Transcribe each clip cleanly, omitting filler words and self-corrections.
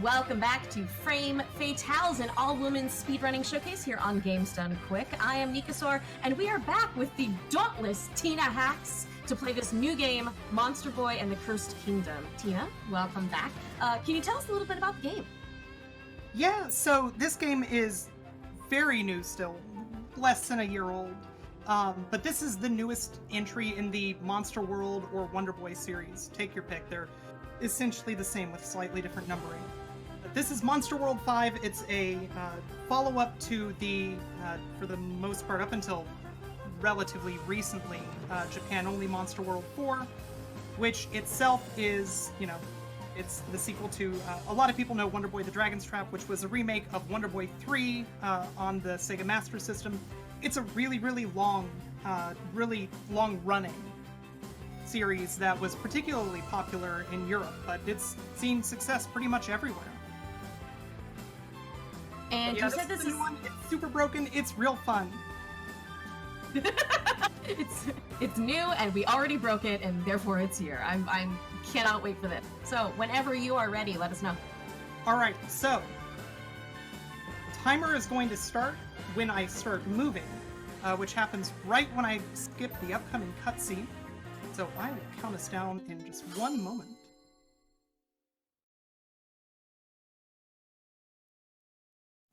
Welcome back to Frame Fatales, an all-women speedrunning showcase here on Games Done Quick. I am Nikasor, and we are back with the dauntless tinahacks to play this new game, Monster Boy and the Cursed Kingdom. Tina, welcome back. Can you tell us a little bit about the game? Yeah, so this game is very new still, less than a year old. But this is the newest entry in the Monster World or Wonder Boy series. Take your pick. They're essentially the same with slightly different numbering. But this is Monster World 5. It's a follow-up to the, for the most part, up until relatively recently, Japan-only Monster World 4, which itself is, it's the sequel to, a lot of people know Wonder Boy the Dragon's Trap, which was a remake of Wonder Boy 3 on the Sega Master System. It's a really, really long running series that was particularly popular in Europe, but it's seen success pretty much everywhere. And you said this is one. It's super broken. It's real fun. it's new, and we already broke it, and therefore it's here. I cannot wait for this. So whenever you are ready, let us know. All right. So timer is going to start when I start moving, which happens right when I skip the upcoming cutscene. So I will count us down in just one moment.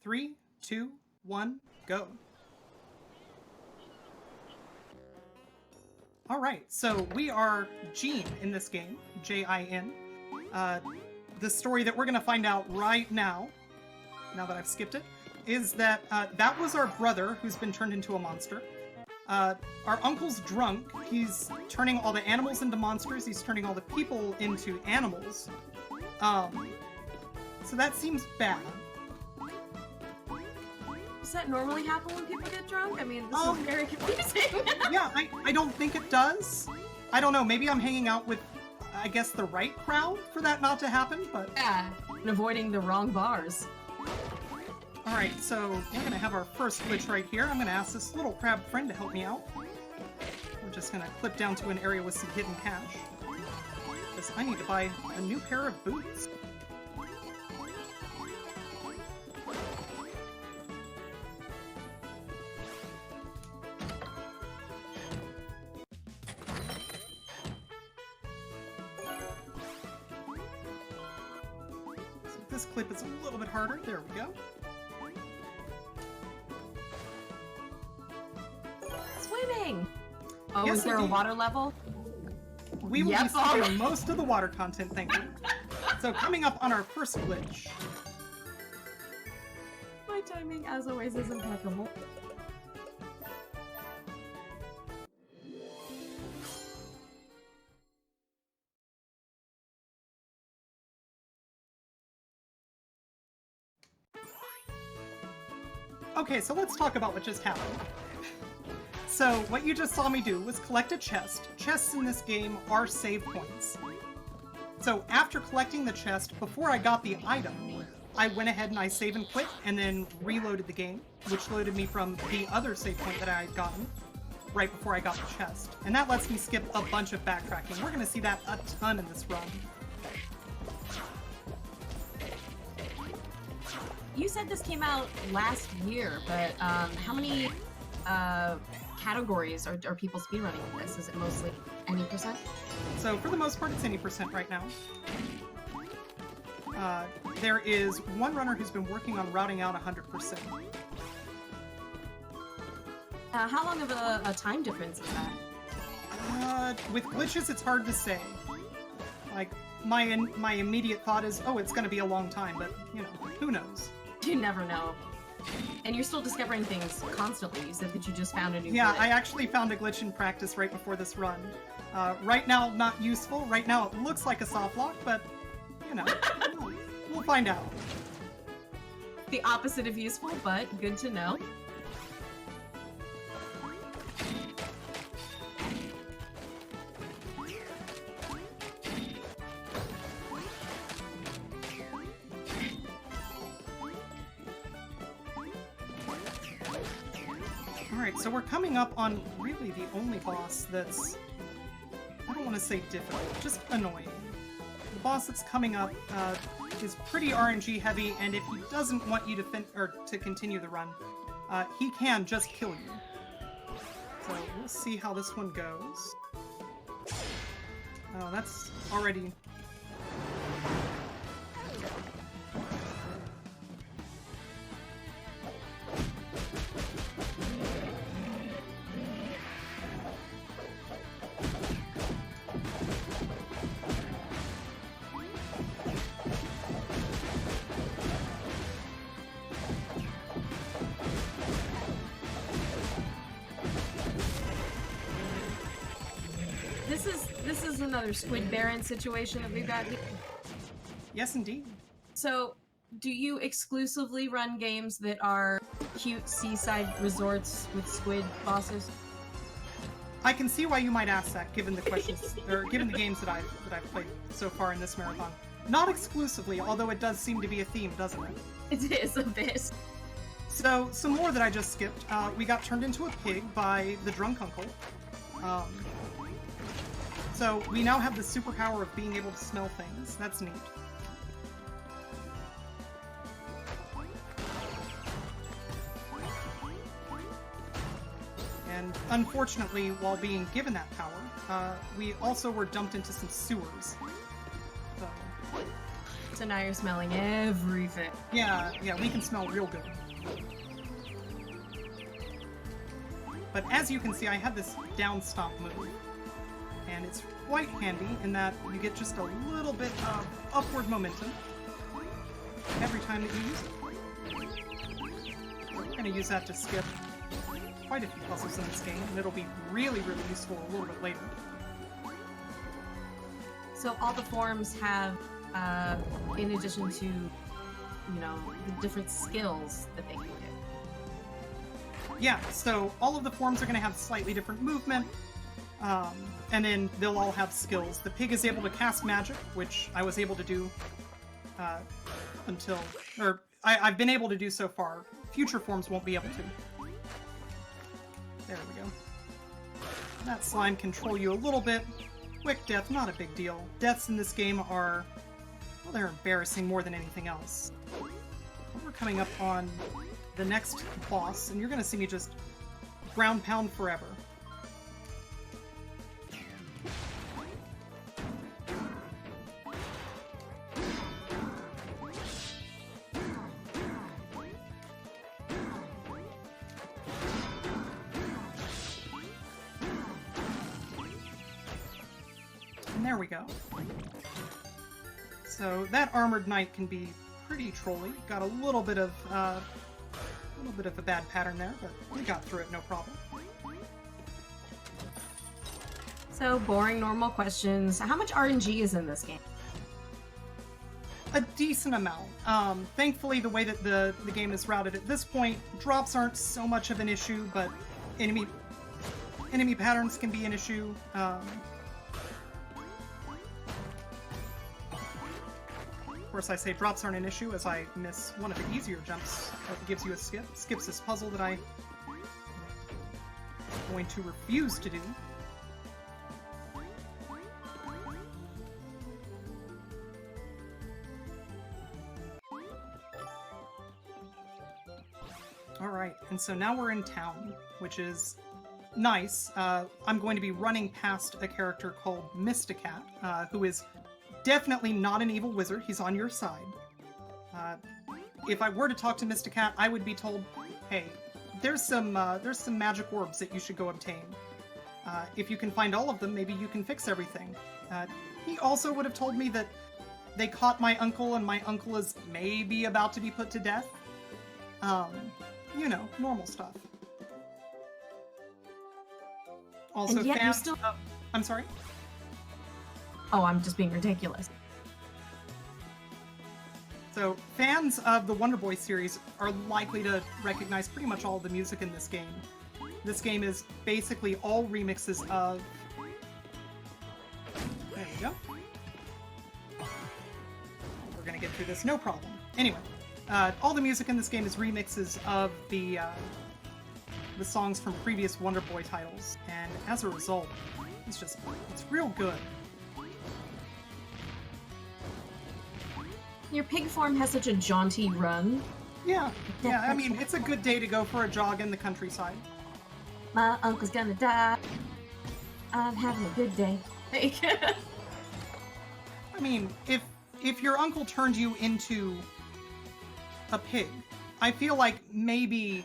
3, 2, 1, go. All right, so we are Jean in this game, J-I-N. The story that we're going to find out right now that I've skipped it, is that that was our brother who's been turned into a monster. Our uncle's drunk. He's turning all the animals into monsters. He's turning all the people into animals. So that seems bad. Does that normally happen when people get drunk? I mean, this is very confusing. Yeah, I don't think it does. I don't know, maybe I'm hanging out with, I guess, the right crowd for that not to happen, but... Yeah, and avoiding the wrong bars. Alright, so we're gonna have our first glitch right here. I'm gonna ask this little crab friend to help me out. We're just gonna clip down to an area with some hidden cash, because I need to buy a new pair of boots. So this clip is a little bit harder. There we go. Swimming! Oh, Yes, is there indeed. a water level? We will be skipping most of the water content, thank you. So coming up on our first glitch. My timing, as always, is impeccable. Okay, so let's talk about what just happened. So, what you just saw me do was collect a chest. Chests in this game are save points. So, after collecting the chest, before I got the item, I went ahead and I save and quit, and then reloaded the game, which loaded me from the other save point that I had gotten right before I got the chest. And that lets me skip a bunch of backtracking. We're going to see that a ton in this run. You said this came out last year, but how many categories are people speedrunning this? Is it mostly any percent? So for the most part, it's any percent right now. There is one runner who's been working on routing out 100%. How long of a time difference is that? With glitches, it's hard to say. Like, my immediate thought is, oh, it's gonna be a long time, but, who knows? You never know. And you're still discovering things constantly. You said that you just found a new Yeah, glitch. I actually found a glitch in practice right before this run. Right now, not useful. Right now, it looks like a soft lock, but, we'll find out. The opposite of useful, but good to know. Alright, so we're coming up on really the only boss that's, I don't want to say difficult, just annoying. the boss that's coming up is pretty RNG heavy, and if he doesn't want you to continue the run, he can just kill you. So we'll see how this one goes. Oh, that's already... This is another Squid Baron situation that we've got here. Yes, indeed. So, do you exclusively run games that are cute seaside resorts with squid bosses? I can see why you might ask that, given the questions, or given the games that I've played so far in this marathon. Not exclusively, although it does seem to be a theme, doesn't it? It is a bit. So, some more that I just skipped. We got turned into a pig by the drunk uncle. So we now have the superpower of being able to smell things. That's neat. And unfortunately, while being given that power, we also were dumped into some sewers. So now you're smelling everything. Yeah, we can smell real good. But as you can see, I have this down stomp move. And it's quite handy in that you get just a little bit of upward momentum every time that you use it. We're going to use that to skip quite a few puzzles in this game, and it'll be really, really useful a little bit later. So all the forms have, in addition to, you know, the different skills that they can do. Yeah, so all of the forms are going to have slightly different movement. And then they'll all have skills. The pig is able to cast magic, which I was able to do I've been able to do so far. Future forms won't be able to. There we go. That slime can troll you a little bit. Quick death, not a big deal. Deaths in this game are, well, they're embarrassing more than anything else. We're coming up on the next boss, and you're going to see me just ground pound forever. There we go. So that armored knight can be pretty trolly. Got a little bit of a bad pattern there, but we got through it no problem. So boring normal questions. How much RNG is in this game? A decent amount. Thankfully, the way that the game is routed at this point, drops aren't so much of an issue, but enemy patterns can be an issue. Of course, I say drops aren't an issue as I miss one of the easier jumps that gives you a skip. Skips this puzzle that I'm going to refuse to do. Alright, and so now we're in town, which is nice. I'm going to be running past a character called Mysticat, who is definitely not an evil wizard. He's on your side. If I were to talk to Mysticat, I would be told, hey, there's some magic orbs that you should go obtain. If you can find all of them, maybe you can fix everything. He also would have told me that they caught my uncle, and my uncle is maybe about to be put to death. You know, normal stuff. Also, and yet fans... still... I'm sorry? Oh, I'm just being ridiculous. So, fans of the Wonder Boy series are likely to recognize pretty much all of the music in this game. This game is basically all remixes of... There we go. We're gonna get through this, no problem. Anyway, all the music in this game is remixes of the songs from previous Wonder Boy titles, and as a result, it's real good. Your pig form has such a jaunty run. Yeah, yeah, I mean, it's a good day to go for a jog in the countryside. My uncle's gonna die. I'm having a good day. I mean, if your uncle turned you into a pig, I feel like maybe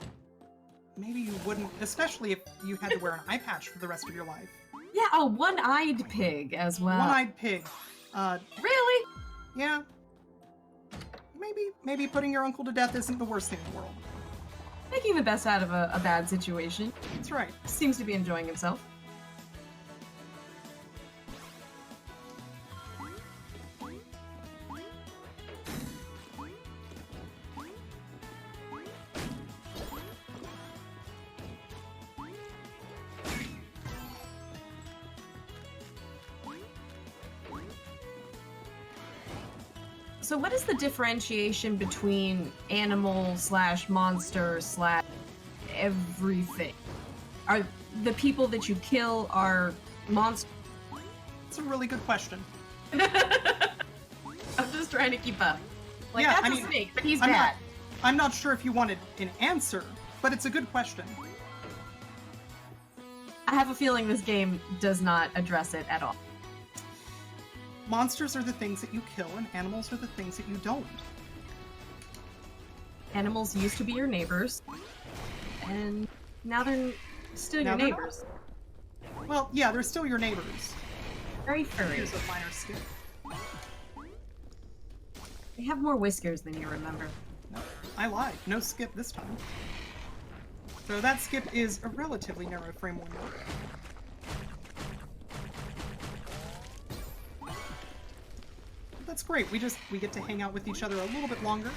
you wouldn't, especially if you had to wear an eye patch for the rest of your life. Yeah, a one-eyed pig as well. One-eyed pig. Really? Yeah. Maybe putting your uncle to death isn't the worst thing in the world. Making the best out of a bad situation. That's right. Seems to be enjoying himself. So what is the differentiation between animal / monster / everything? Are the people that you kill are monsters? It's a really good question. I'm just trying to keep up. Like, Yeah, that's I a mean, snake, but he's bad. I'm not sure if you wanted an answer, but it's a good question. I have a feeling this game does not address it at all. Monsters are the things that you kill, and animals are the things that you don't. Animals used to be your neighbors, and now they're still your neighbors. Well, yeah, they're still your neighbors. Very furry. Here's a minor skip. They have more whiskers than you remember. No, I lied. No skip this time. So that skip is a relatively narrow frame window. That's great. We get to hang out with each other a little bit longer.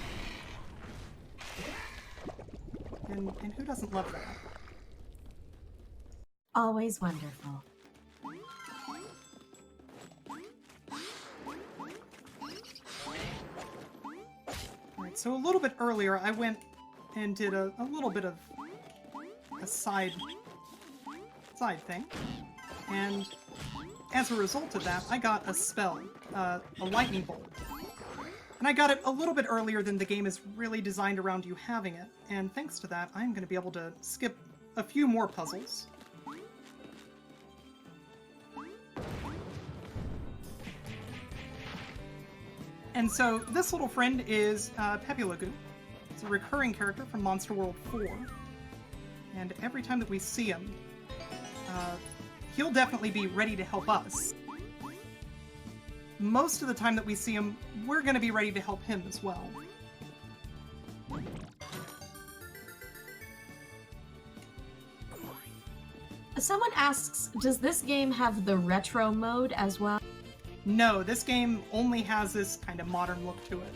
And who doesn't love that? Always wonderful. Alright, so a little bit earlier I went and did a little bit of a side thing. And as a result of that, I got a spell, a lightning bolt. And I got it a little bit earlier than the game is really designed around you having it, and thanks to that, I'm going to be able to skip a few more puzzles. And so this little friend is Pepe Le Pew. It's a recurring character from Monster World 4, and every time that we see him, he'll definitely be ready to help us. Most of the time that we see him, we're going to be ready to help him as well. Someone asks, does this game have the retro mode as well? No, this game only has this kind of modern look to it.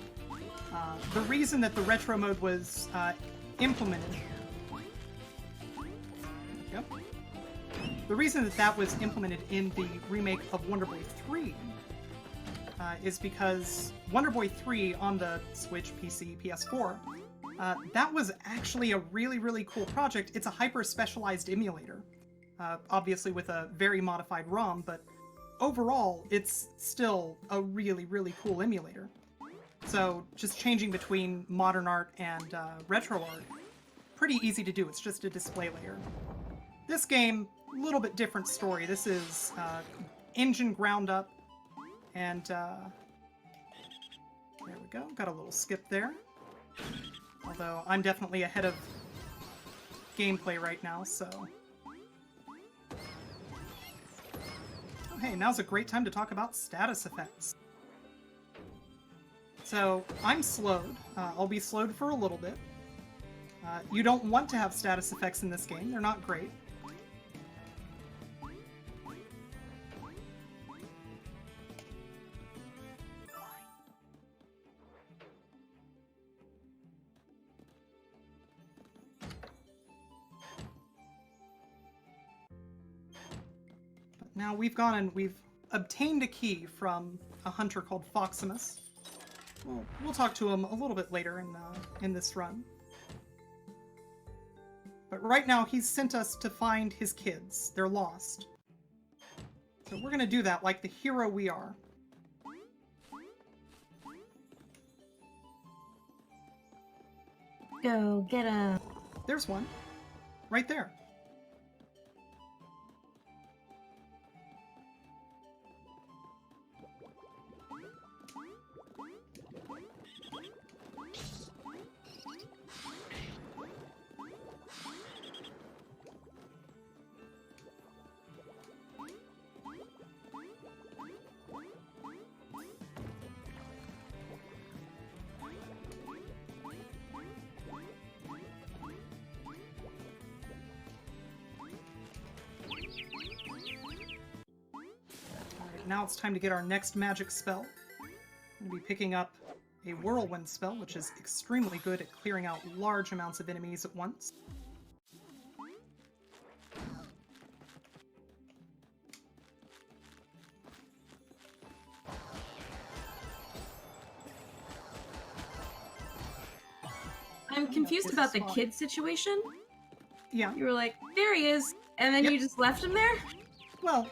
The reason that the retro mode was implemented... There we go. The reason that that was implemented in the remake of Wonder Boy 3 is because Wonder Boy 3 on the Switch, PC, PS4, that was actually a really, really cool project. It's a hyper-specialized emulator, obviously with a very modified ROM, but overall, it's still a really, really cool emulator. So just changing between modern art and retro art, pretty easy to do. It's just a display layer. This game, a little bit different story. This is engine ground up, and there we go. Got a little skip there. Although I'm definitely ahead of gameplay right now, so... Oh, hey, now's a great time to talk about status effects. So, I'm slowed. I'll be slowed for a little bit. You don't want to have status effects in this game. They're not great. Now we've gone and we've obtained a key from a hunter called Foximus. We'll talk to him a little bit later in this run. But right now he's sent us to find his kids. They're lost. So we're gonna do that like the hero we are. go get a... There's one. Right there. Now it's time to get our next magic spell. I'm going to be picking up a whirlwind spell, which is extremely good at clearing out large amounts of enemies at once. I'm confused about the kid situation. Yeah. You were like, there he is, and then you just left him there? Well,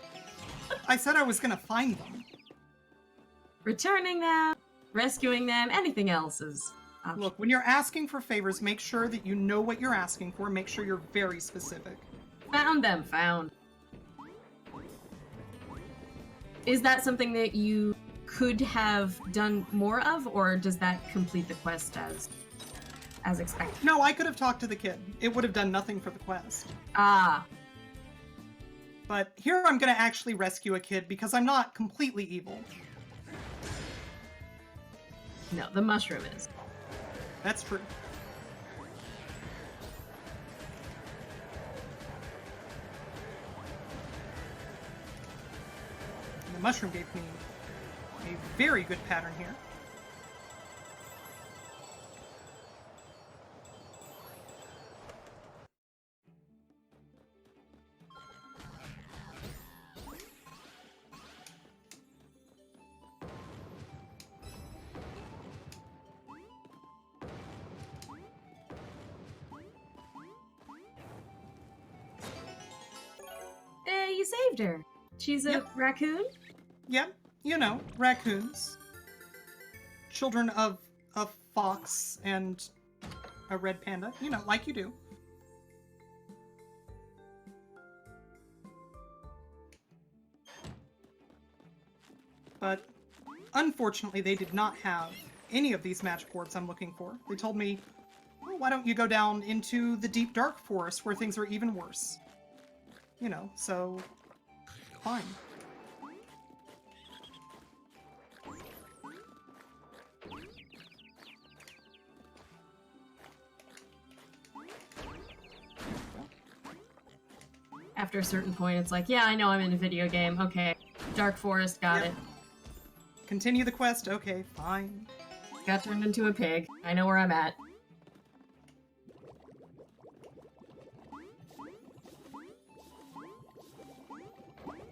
I said I was going to find them. Returning them, rescuing them, anything else is optional. Look, when you're asking for favors, make sure that you know what you're asking for. Make sure you're very specific. Found them, found. Is that something that you could have done more of, or does that complete the quest as expected? No, I could have talked to the kid. It would have done nothing for the quest. Ah. But here I'm going to actually rescue a kid because I'm not completely evil. No, the mushroom is. That's true. And the mushroom gave me a very good pattern here. You saved her. She's a raccoon? Yep, you know, raccoons. Children of a fox and a red panda. You know, like you do. But unfortunately, they did not have any of these magic orbs I'm looking for. They told me, well, why don't you go down into the deep dark forest where things are even worse? You know, so fine. After a certain point, it's like, yeah, I know I'm in a video game. Okay. Dark Forest, got it. Continue the quest. Okay, fine. Got turned into a pig. I know where I'm at.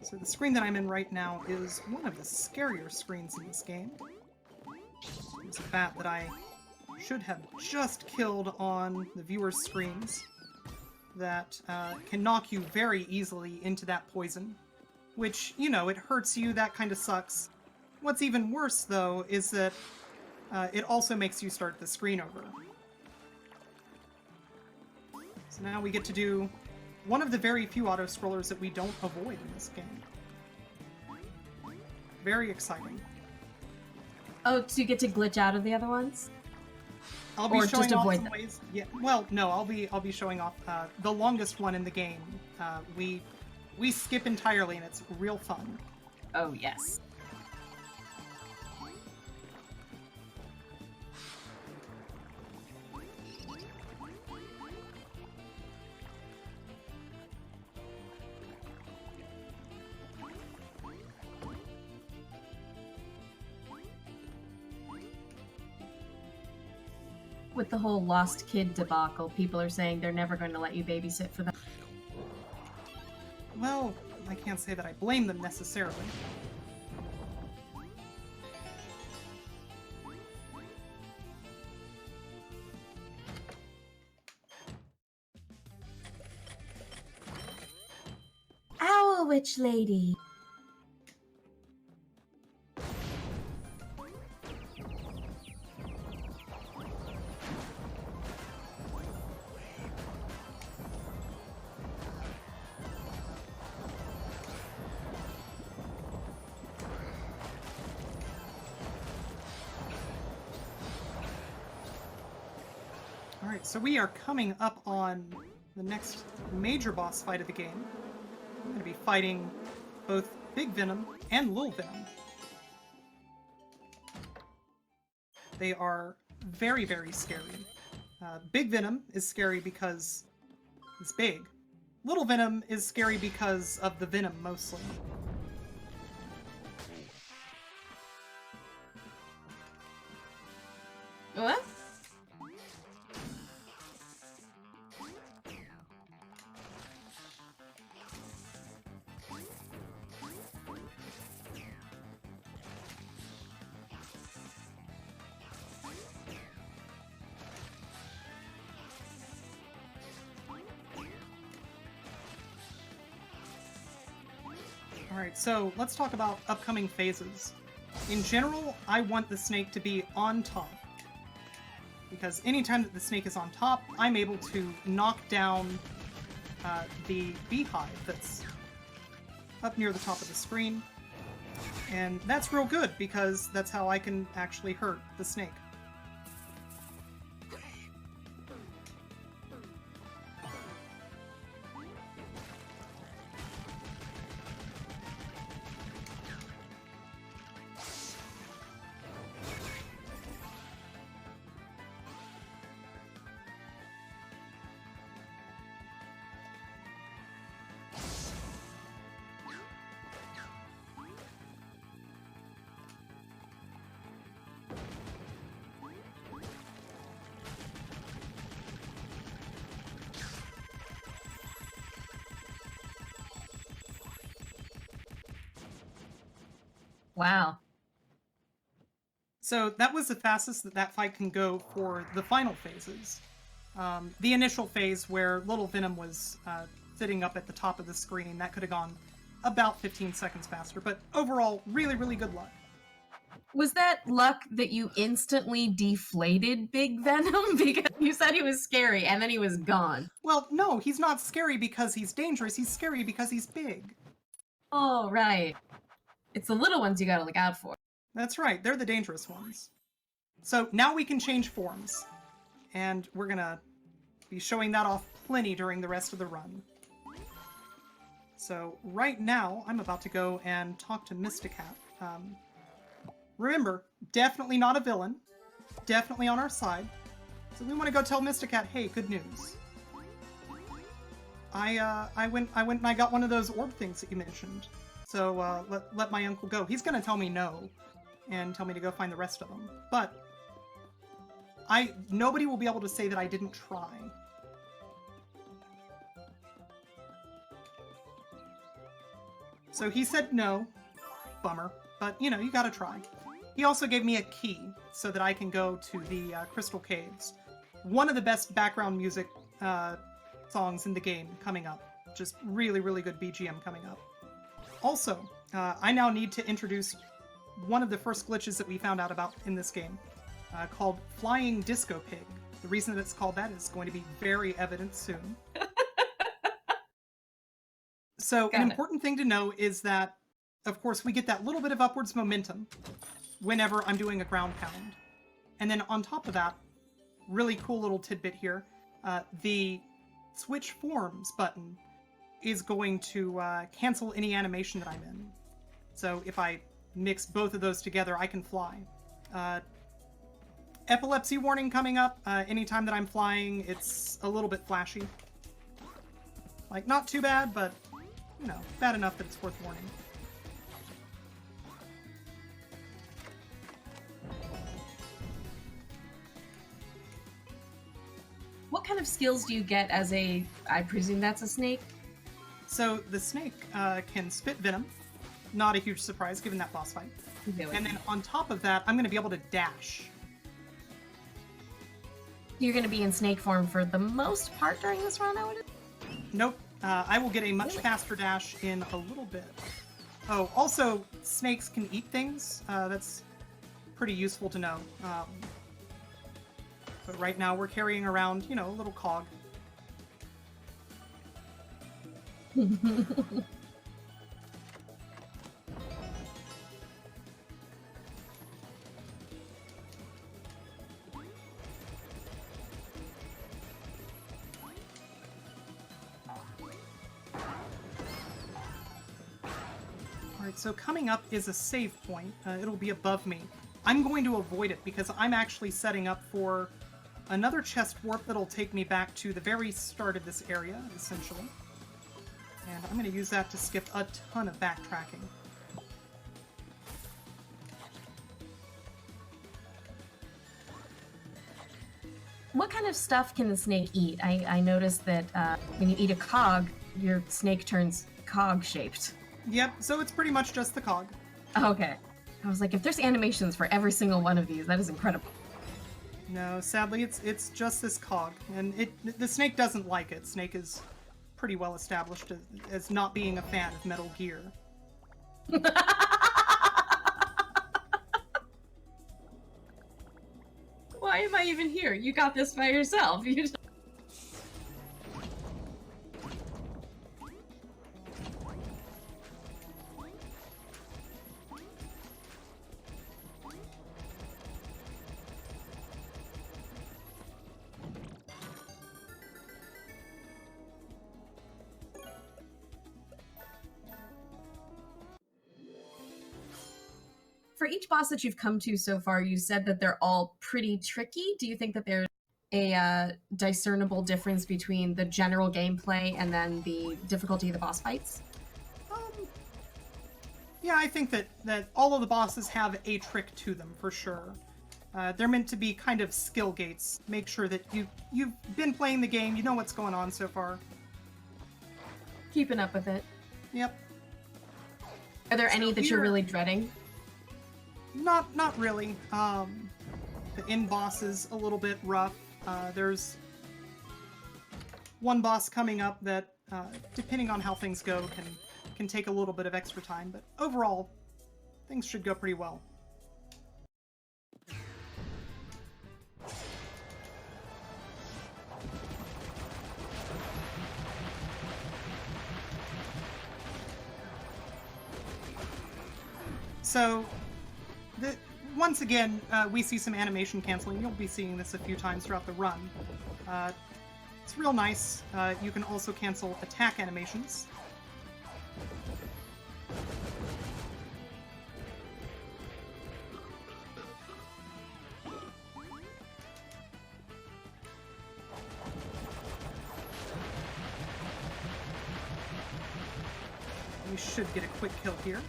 So the screen that I'm in right now is one of the scarier screens in this game. It's a bat that I should have just killed on the viewer's screens that can knock you very easily into that poison. Which, you know, it hurts you, that kind of sucks. What's even worse, though, is that it also makes you start the screen over. So now we get to do one of the very few auto-scrollers that we don't avoid in this game. Very exciting. Oh, so you get to glitch out of the other ones? I'll be or showing just off avoid some them? ways. Yeah. Well, no, I'll be showing off the longest one in the game. We skip entirely, and it's real fun. Oh, yes. With the whole lost kid debacle, people are saying they're never going to let you babysit for them. Well, I can't say that I blame them necessarily. Owl Witch Lady! Alright, so we are coming up on the next major boss fight of the game. I'm going to be fighting both Big Venom and Lil Venom. They are very, very scary. Big Venom is scary because he's big. Little Venom is scary because of the venom, mostly. What? Alright, so let's talk about upcoming phases. In general, I want the snake to be on top. Because anytime that the snake is on top, I'm able to knock down the beehive that's up near the top of the screen. And that's real good, because that's how I can actually hurt the snake. Wow. So that was the fastest that that fight can go for the final phases. The initial phase where Little Venom was sitting up at the top of the screen, that could have gone about 15 seconds faster, but overall, really, really good luck. Was that luck that you instantly deflated Big Venom? Because you said he was scary and then he was gone. Well, no, he's not scary because he's dangerous, he's scary because he's big. Oh, right. It's the little ones you gotta look out for. That's right, they're the dangerous ones. So now we can change forms, and we're gonna be showing that off plenty during the rest of the run. So right now, I'm about to go and talk to Mysticat. Remember, definitely not a villain, definitely on our side. So we want to go tell Mysticat, hey, good news. I went and I got one of those orb things that you mentioned. So let my uncle go. He's gonna tell me no, and tell me to go find the rest of them. But nobody will be able to say that I didn't try. So he said no. Bummer. But, you know, you gotta try. He also gave me a key so that I can go to the Crystal Caves. One of the best background music songs in the game coming up. Just really, really good BGM coming up. Also, I now need to introduce one of the first glitches that we found out about in this game, called Flying Disco Pig. The reason that it's called that is going to be very evident soon. So an important thing to know is that, of course, we get that little bit of upwards momentum whenever I'm doing a ground pound. And then on top of that, really cool little tidbit here, the switch forms button is going to cancel any animation that I'm in. So if I mix both of those together, I can fly. Epilepsy warning coming up. Anytime that I'm flying, it's a little bit flashy. Like, not too bad, but, you know, bad enough that it's worth warning. What kind of skills do you get as a, I presume that's a snake? So the snake can spit venom. Not a huge surprise given that boss fight. Really? And then on top of that, I'm going to be able to dash. You're going to be in snake form for the most part during this run, I would. Nope. I will get a much faster dash in a little bit. Oh, also, snakes can eat things. That's pretty useful to know. But right now we're carrying around, you know, a little cog. so coming up is a save point. It'll be above me. I'm going to avoid it because I'm actually setting up for another chest warp that'll take me back to the very start of this area, essentially. And I'm going to use that to skip a ton of backtracking. What kind of stuff can the snake eat? I noticed that when you eat a cog, your snake turns cog-shaped. Yep, so it's pretty much just the cog. Okay. I was like, if there's animations for every single one of these, that is incredible. No, sadly, it's just this cog, and the snake doesn't like it. Snake is pretty well established as not being a fan of Metal Gear. Why am I even here? You got this by yourself. You just... For each boss that you've come to so far, you said that they're all pretty tricky. Do you think that there's a discernible difference between the general gameplay and then the difficulty of the boss fights? Yeah, I think that all of the bosses have a trick to them, for sure. They're meant to be kind of skill gates. Make sure that you've been playing the game, you know what's going on so far. Keeping up with it. Yep. Are there any that you're really dreading? Not really. The end boss is a little bit rough. There's one boss coming up that, depending on how things go, can take a little bit of extra time, but overall, things should go pretty well. So, once again, we see some animation canceling. You'll be seeing this a few times throughout the run. It's real nice. You can also cancel attack animations. We should get a quick kill here.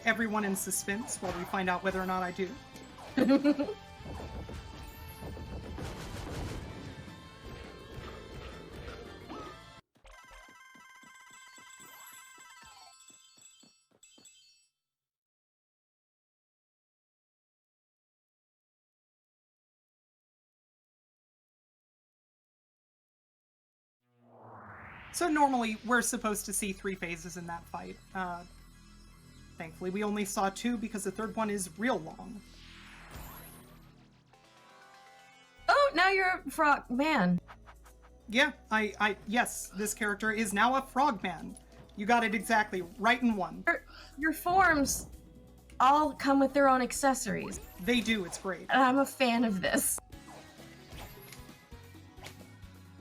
Everyone in suspense while we find out whether or not I do. So normally we're supposed to see 3 phases in that fight. Thankfully, we only saw 2 because the third one is real long. Oh, now you're a frog man. Yeah, yes, this character is now a frogman. You got it exactly, right in one. Your forms all come with their own accessories. They do, it's great. And I'm a fan of this.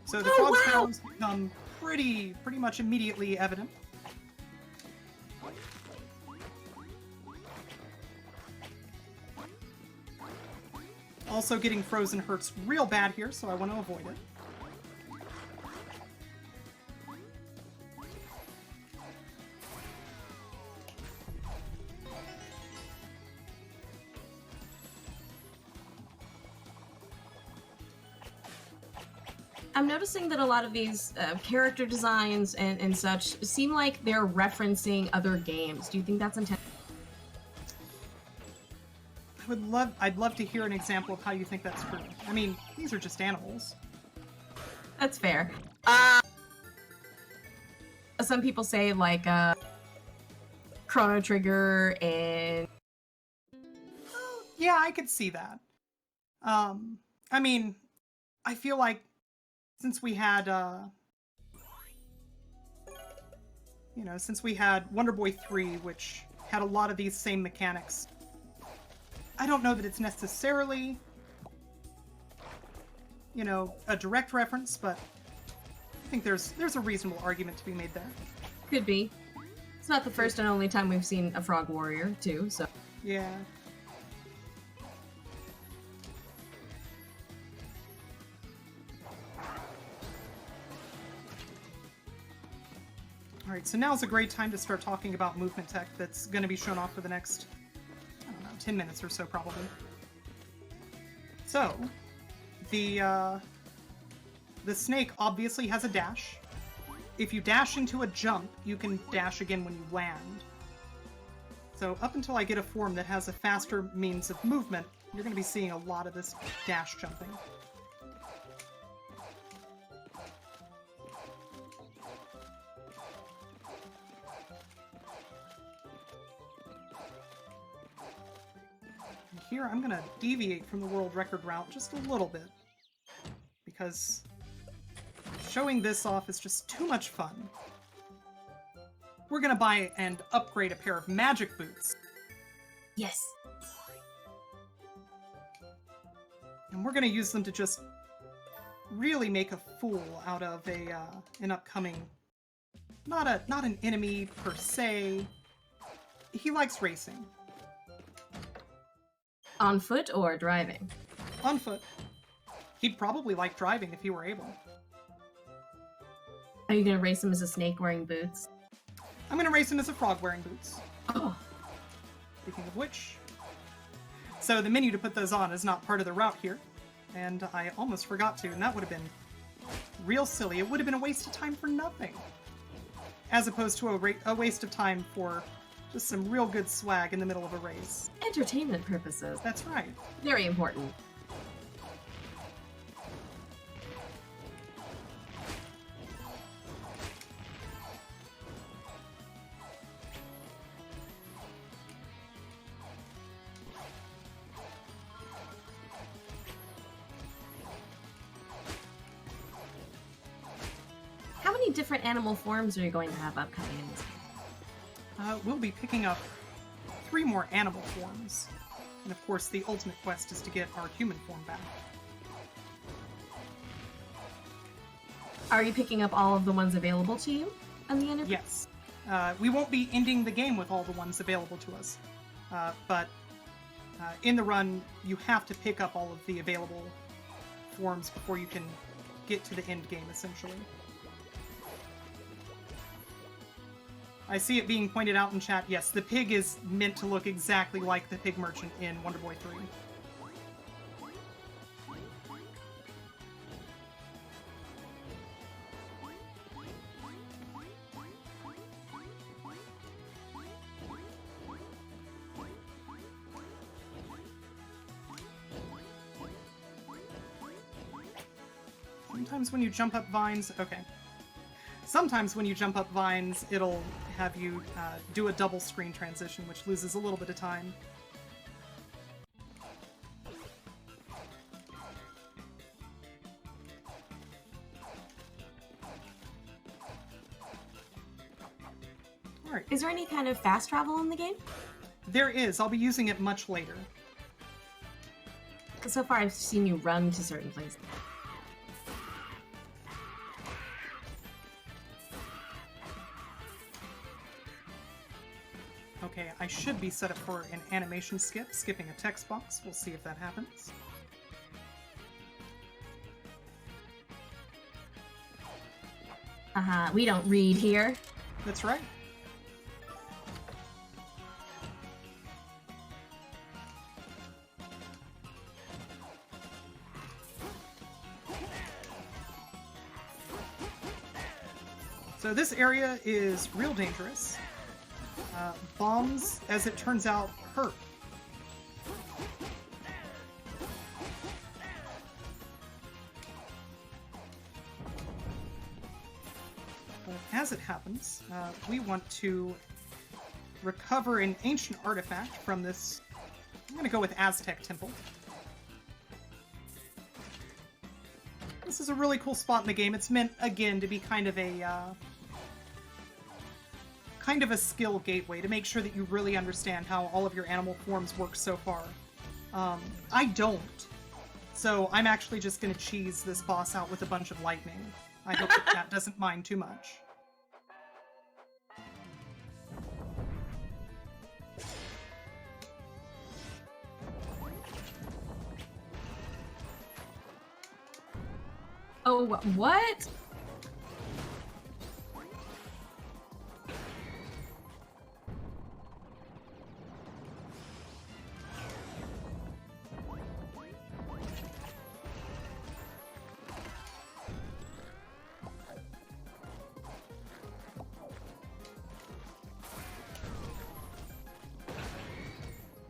So the frog's forms become pretty much immediately evident. Also getting frozen hurts real bad here, so I want to avoid it. I'm noticing that a lot of these character designs and such seem like they're referencing other games. Do you think that's intentional? I'd love to hear an example of how you think that's true. I mean, these are just animals. That's fair. Some people say like Chrono Trigger and... Yeah, I could see that. I mean, I feel like since we had, since we had Wonder Boy 3, which had a lot of these same mechanics, I don't know that it's necessarily, you know, a direct reference, but I think there's a reasonable argument to be made there. Could be. It's not the first and only time we've seen a frog warrior, too, so... Yeah. Alright, so now's a great time to start talking about movement tech that's going to be shown off for the next, I don't know, 10 minutes or so, probably. So, the snake obviously has a dash. If you dash into a jump, you can dash again when you land. So up until I get a form that has a faster means of movement, you're going to be seeing a lot of this dash jumping. And here I'm going to deviate from the world record route just a little bit, because showing this off is just too much fun. We're gonna buy and upgrade a pair of magic boots. Yes. And we're gonna use them to just really make a fool out of an upcoming... Not an enemy per se. He likes racing. On foot or driving? On foot. He'd probably like driving if he were able. Are you gonna race him as a snake wearing boots? I'm gonna race him as a frog wearing boots. Oh. Speaking of which... So the menu to put those on is not part of the route here. And I almost forgot to, and that would have been real silly. It would have been a waste of time for nothing. As opposed to a waste of time for just some real good swag in the middle of a race. Entertainment purposes. That's right. Very important. How many different animal forms are you going to have upcoming in this game? We'll be picking up 3 more animal forms. And of course, the ultimate quest is to get our human form back. Are you picking up all of the ones available to you on the interview? Yes. We won't be ending the game with all the ones available to us. But in the run, you have to pick up all of the available forms before you can get to the end game, essentially. I see it being pointed out in chat. Yes, the pig is meant to look exactly like the pig merchant in Wonder Boy 3. Sometimes when you jump up vines... Okay. Sometimes when you jump up vines, it'll have you do a double screen transition, which loses a little bit of time. Alright. Is there any kind of fast travel in the game? There is. I'll be using it much later. So far I've seen you run to certain places. Okay, I should be set up for an animation skip, skipping a text box. We'll see if that happens. We don't read here. That's right. So this area is real dangerous. Bombs, as it turns out, hurt. But as it happens, we want to recover an ancient artifact from this... I'm going to go with Aztec Temple. This is a really cool spot in the game. It's meant, again, to be kind of a skill gateway to make sure that you really understand how all of your animal forms work so far. I don't. So I'm actually just going to cheese this boss out with a bunch of lightning. I hope that Cat doesn't mind too much. Oh, what?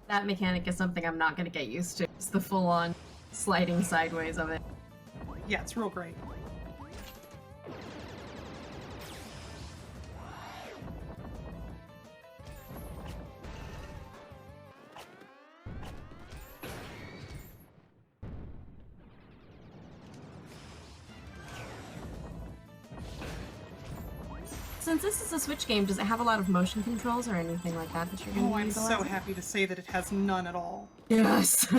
That mechanic is something I'm not going to get used to. It's the full-on sliding sideways of it. Yeah, it's real great. Since this is a Switch game, does it have a lot of motion controls or anything like that that you're going to I'm utilize? so happy to say that it has none at all. Yes.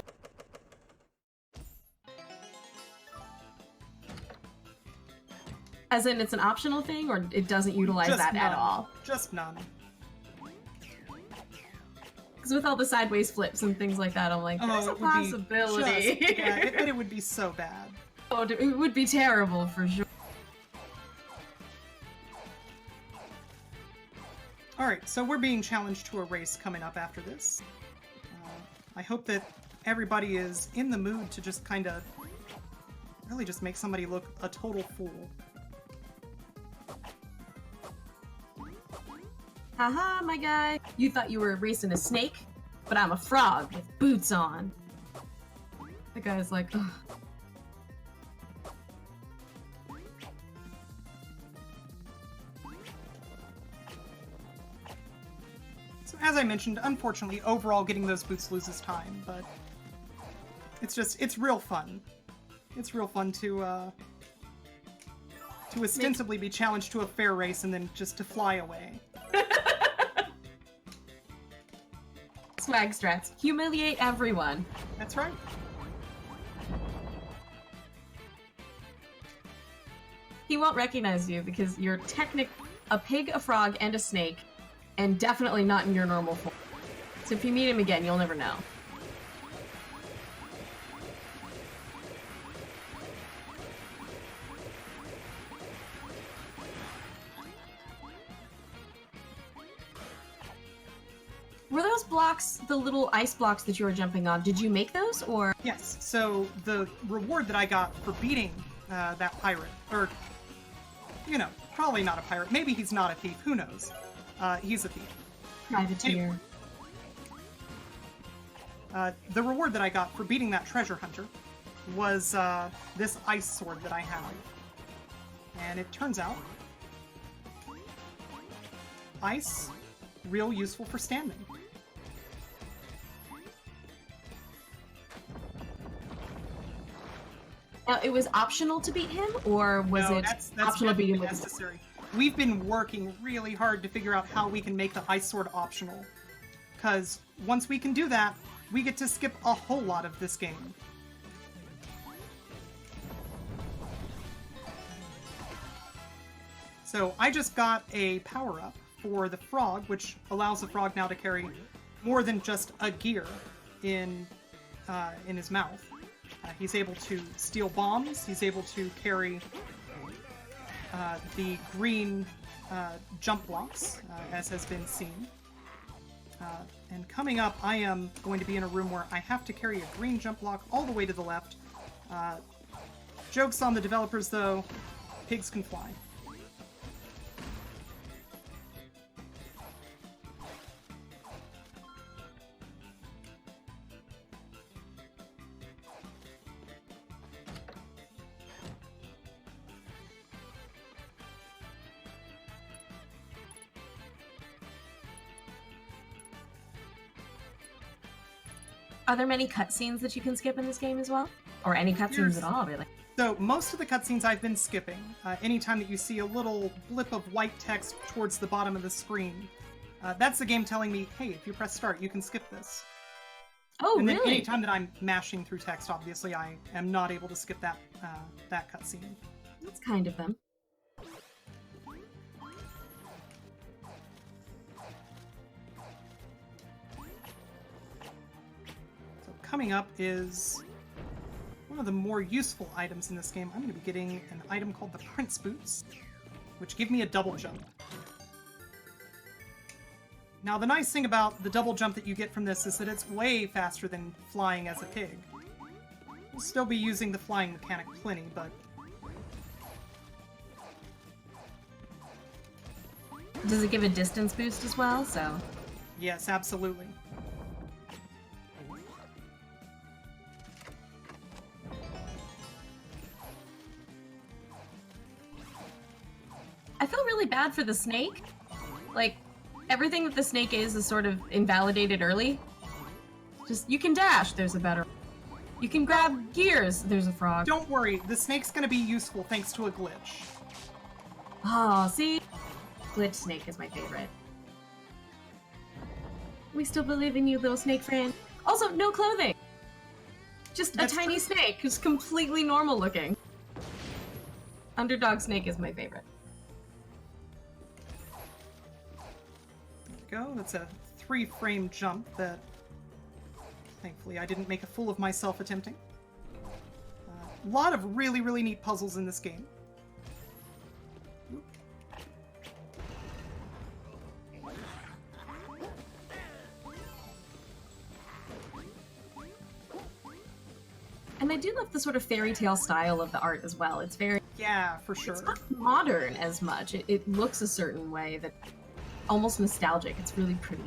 As in, it's an optional thing, or it doesn't utilize Just that at none. all? Just none. Because with all the sideways flips and things like that, I'm like, there's a it would be possibility. but it would be so bad. Oh, it would be terrible for sure. Alright, so we're being challenged to a race coming up after this. I hope that everybody is in the mood to just kind of really just make somebody look a total fool. Haha, my guy. You thought you were racing a snake, but I'm a frog with boots on. The guy's like, ugh. So as I mentioned, unfortunately, overall getting those boots loses time, but it's real fun. It's real fun to ostensibly be challenged to a fair race and then just to fly away. Swag strats. Humiliate everyone. That's right. He won't recognize you because you're a pig, a frog, and a snake, and definitely not in your normal form. So if you meet him again, you'll never know. Were those blocks the little ice blocks that you were jumping on? Did you make those, or? Yes, so the reward that I got for beating that pirate, or, you know, probably not a pirate, maybe he's not a thief, who knows? He's a thief. Privateer. The reward that I got for beating that treasure hunter was this ice sword that I have. And it turns out, ice, real useful for standing. Now, it was optional to beat him, or was No, it that's optional to beat him with necessary. We've been working really hard to figure out how we can make the ice sword optional. Because once we can do that, we get to skip a whole lot of this game. So I just got a power-up for the frog, which allows the frog now to carry more than just a gear in his mouth. He's able to steal bombs, he's able to carry the green jump blocks, as has been seen. And coming up, I am going to be in a room where I have to carry a green jump block all the way to the left. Joke's on the developers, though. Pigs can fly. Are there many cutscenes that you can skip in this game as well? Or any cutscenes at all, really? So most of the cutscenes I've been skipping. Anytime that you see a little blip of white text towards the bottom of the screen, that's the game telling me, hey, if you press start, you can skip this. Oh, and then really? anytime that I'm mashing through text, obviously I am not able to skip that that cutscene. That's kind of them. So coming up is one of the more useful items in this game. I'm going to be getting an item called the Prince Boots, which give me a double jump. Now, the nice thing about the double jump that you get from this is that it's way faster than flying as a pig. We'll still be using the flying mechanic plenty, but... Does it give a distance boost as well? So yes, absolutely. I feel really bad for the snake. Like, everything that the snake is sort of invalidated early. Just, you can dash, there's a better. You can grab gears, there's a frog. Don't worry, the snake's gonna be useful thanks to a glitch. Oh, see? Glitch snake is my favorite. We still believe in you, little snake friend. Also, no clothing! Just a tiny snake who's completely normal looking. Underdog snake is my favorite. There we go, that's a 3-frame jump that thankfully I didn't make a fool of myself attempting. A lot of really, really neat puzzles in this game. And I do love the sort of fairy tale style of the art as well. It's very... Yeah, for sure. It's not modern as much. It looks a certain way that... almost nostalgic. It's really pretty.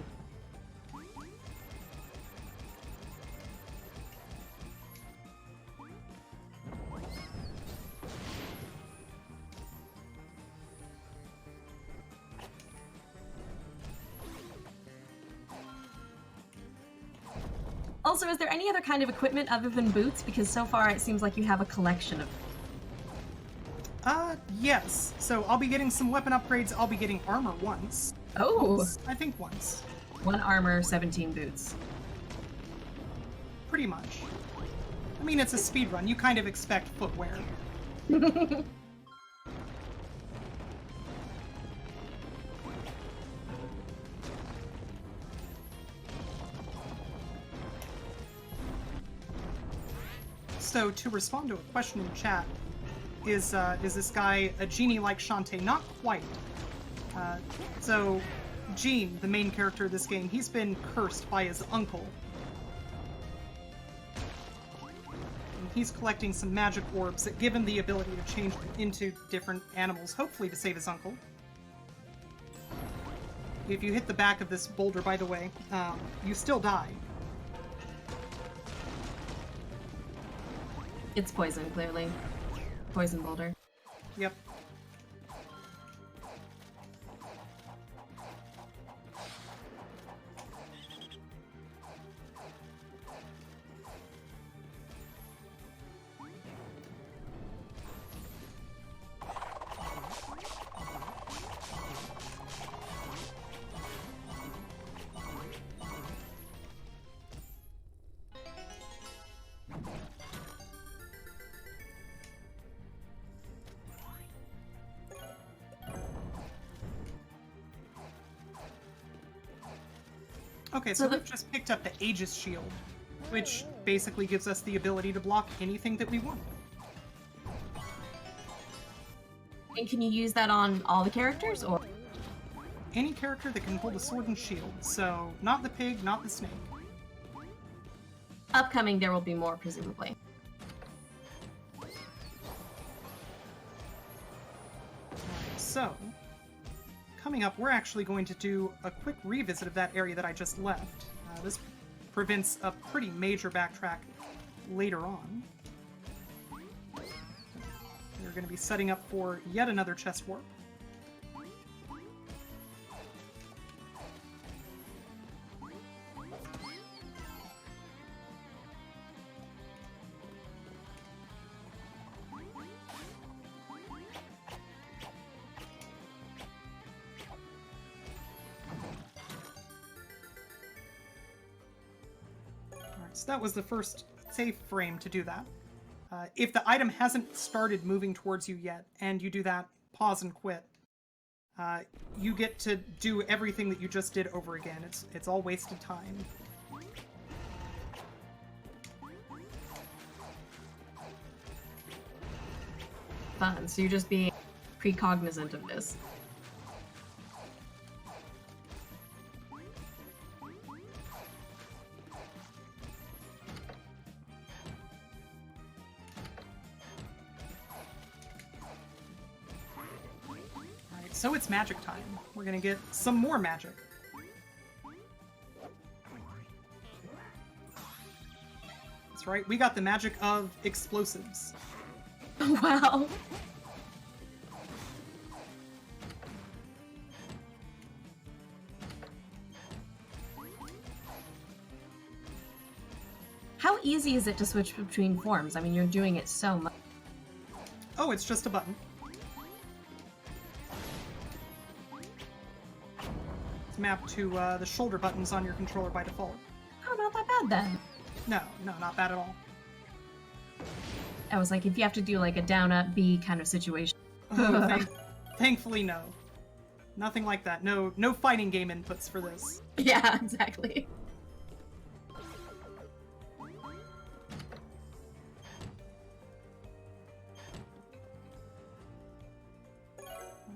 Also, is there any other kind of equipment other than boots? Because so far it seems like you have a collection of... Yes. So I'll be getting some weapon upgrades. I'll be getting armor once. Oh! Once. I think once. 1 armor, 17 boots. Pretty much. I mean, it's a speedrun. You kind of expect footwear. So, to respond to a question in chat, is this guy a genie like Shantae? Not quite. So, Gene, the main character of this game, he's been cursed by his uncle. And he's collecting some magic orbs that give him the ability to change into different animals, hopefully to save his uncle. If you hit the back of this boulder, by the way, you still die. It's poison, clearly. Poison boulder. Yep. Okay, so we've just picked up the Aegis Shield, which basically gives us the ability to block anything that we want. And can you use that on all the characters, or...? Any character that can hold a sword and shield, so not the pig, not the snake. Upcoming, there will be more, presumably. So, coming up, we're actually going to do a quick revisit of that area that I just left. This prevents a pretty major backtrack later on. We're going to be setting up for yet another chest warp. So that was the first safe frame to do that. If the item hasn't started moving towards you yet, and you do that, pause and quit, you get to do everything that you just did over again. It's all wasted time. Fun. So you're just being precognizant of this. Alright, so it's magic time. We're gonna get some more magic. That's right, we got the magic of explosives. Wow. How easy is it to switch between forms? I mean, you're doing it so much. Oh, it's just a button. It's mapped to the shoulder buttons on your controller by default. Oh, not that bad then. No, not bad at all. I was like, if you have to do like a down up B kind of situation. Oh, thankfully, no. Nothing like that. No fighting game inputs for this. Yeah, exactly.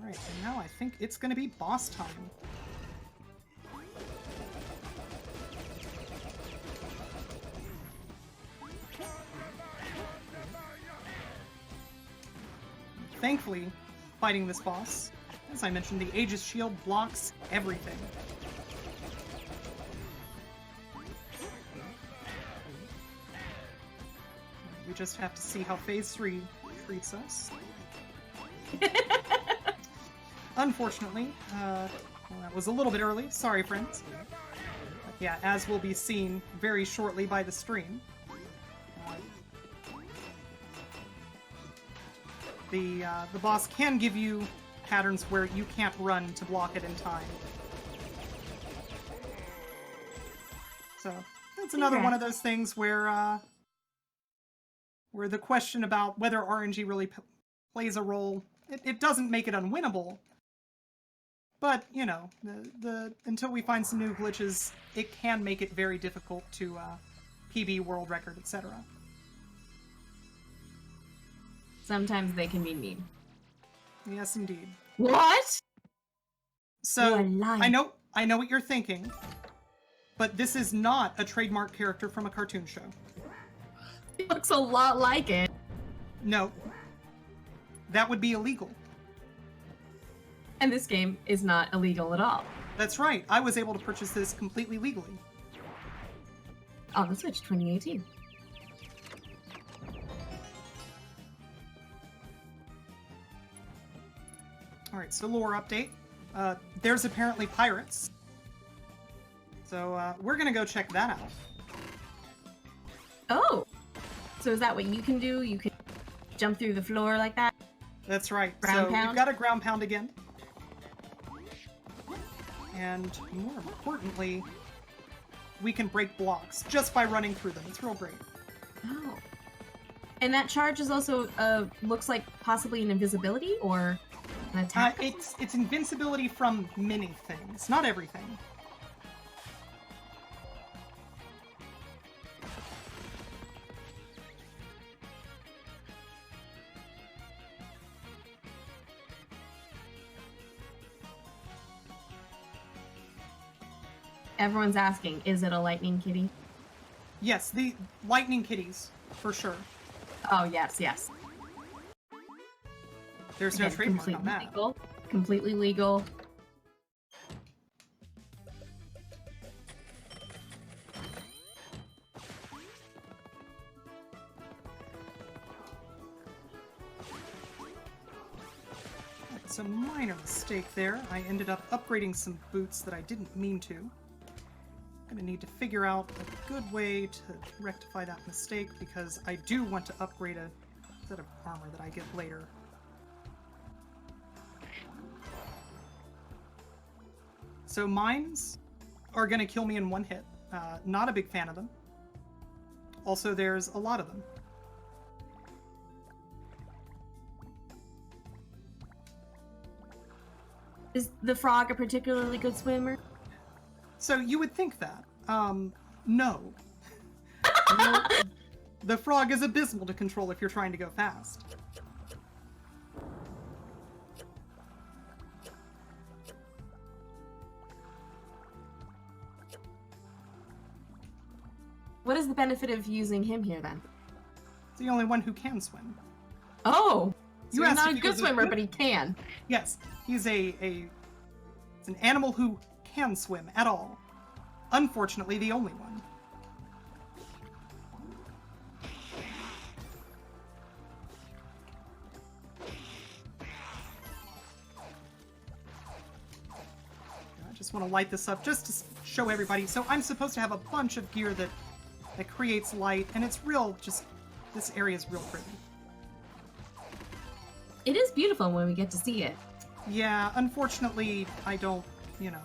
Alright, and now I think it's gonna be boss time. Thankfully, fighting this boss, as I mentioned, the Aegis Shield blocks everything. We just have to see how Phase 3 treats us. Unfortunately, well, that was a little bit early. Sorry, friends. But yeah, as will be seen very shortly by the stream, the boss can give you patterns where you can't run to block it in time. So that's another one of those things where the question about whether RNG really plays a role, it doesn't make it unwinnable. But, you know, until we find some new glitches, it can make it very difficult to PB world record, etc. Sometimes they can be mean. Yes, indeed. What? So, I know what you're thinking, but this is not a trademark character from a cartoon show. It looks a lot like it. No. That would be illegal. And this game is not illegal at all. That's right. I was able to purchase this completely legally. On the Switch 2018. Alright, so lore update. There's apparently pirates. So we're gonna go check that out. Oh! So is that what you can do? You can jump through the floor like that? That's right. Ground so pound? we've got a ground pound again. And more importantly, we can break blocks just by running through them. It's real great. Oh. And that charge is also, looks like possibly an invisibility or an attack? It's invincibility from many things, not everything. Everyone's asking, is it a lightning kitty? Yes, the lightning kitties, for sure. Oh, yes, yes. There's no trademark on that. Legal. Completely legal. It's a minor mistake there. I ended up upgrading some boots that I didn't mean to. I'm gonna need to figure out a good way to rectify that mistake because I do want to upgrade a set of armor that I get later. So mines are gonna kill me in one hit. Not a big fan of them. Also, there's a lot of them. Is the frog a particularly good swimmer? So you would think that. No. No, the frog is abysmal to control if you're trying to go fast. What is the benefit of using him here then? It's the only one who can swim. Oh! So You he's asked not if a he good was swimmer, but he can. Yes, he's it's an animal who can swim at all. Unfortunately, the only one. I just want to light this up just to show everybody. So I'm supposed to have a bunch of gear that creates light, and it's real, just, this area is real pretty. It is beautiful when we get to see it. Yeah, unfortunately, I don't, you know.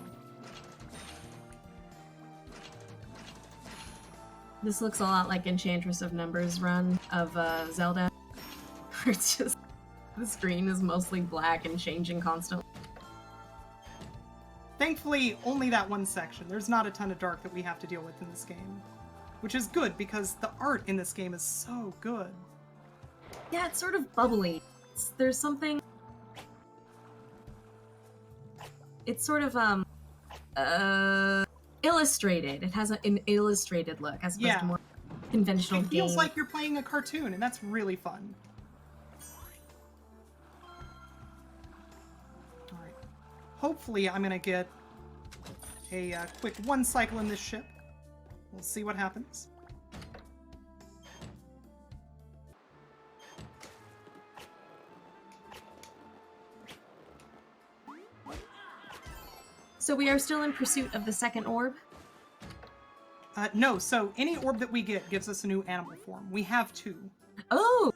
This looks a lot like Enchantress of Numbers run of Zelda. It's just, the screen is mostly black and changing constantly. Thankfully, only that one section. There's not a ton of dark that we have to deal with in this game. Which is good, because the art in this game is so good. Yeah, it's sort of bubbly. There's something... It's sort of, illustrated. It has an illustrated look, as opposed to more conventional It feels game. like you're playing a cartoon, and that's really fun. Alright. Hopefully I'm gonna get a quick one cycle in this ship. We'll see what happens. So we are still in pursuit of the second orb? No, so any orb that we get gives us a new animal form. We have 2. Oh!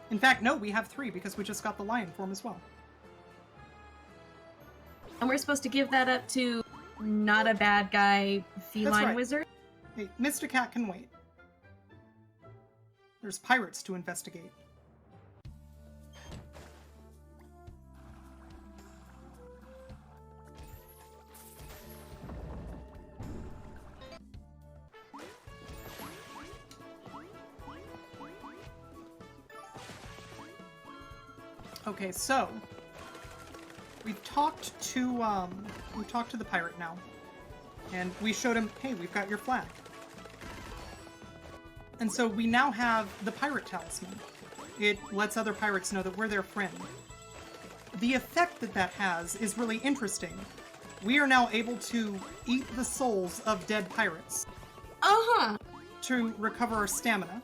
In fact, no, we have 3 because we just got the lion form as well. And we're supposed to give that up to not a bad guy feline right. wizard? Hey, Mr. Cat can wait. There's pirates to investigate. Okay, so we've talked to the pirate now, and we showed him, hey, we've got your flag. And so we now have the pirate talisman. It lets other pirates know that we're their friend. The effect that that has is really interesting. We are now able to eat the souls of dead pirates. Uh-huh! To recover our stamina.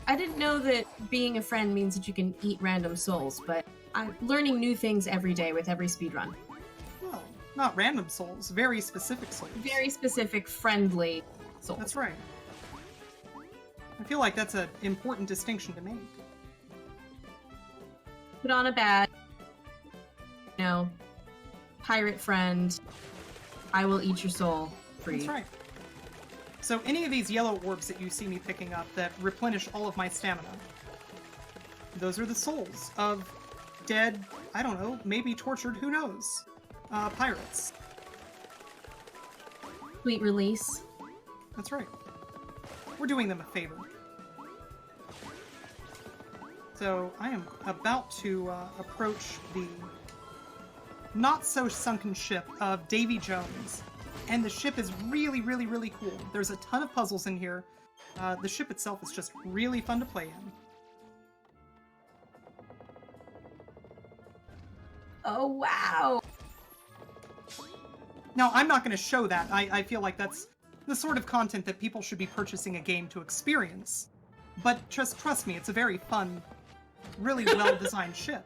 I didn't know that being a friend means that you can eat random souls, but I'm learning new things every day with every speedrun. Well, not random souls, very specific souls. Very specific, friendly souls. That's right. I feel like that's an important distinction to make. Put on a badge, pirate friend, I will eat your soul free. That's right. So any of these yellow orbs that you see me picking up that replenish all of my stamina, those are the souls of dead, I don't know, maybe tortured, who knows, pirates. Sweet release. That's right. We're doing them a favor. So I am about to approach the not-so-sunken ship of Davy Jones. And the ship is really, really, really cool. There's a ton of puzzles in here. The ship itself is just really fun to play in. Oh, wow! Now, I'm not going to show that. I feel like that's the sort of content that people should be purchasing a game to experience. But just trust me, it's a very fun, really well-designed ship.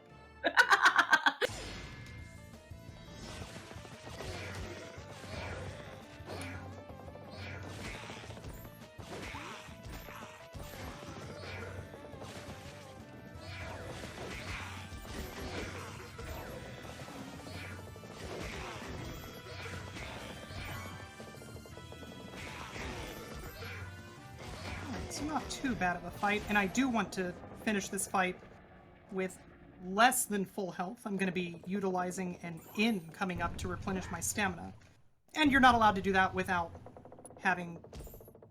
not too bad of a fight, and I do want to finish this fight with less than full health. I'm going to be utilizing an inn coming up to replenish my stamina. And you're not allowed to do that without having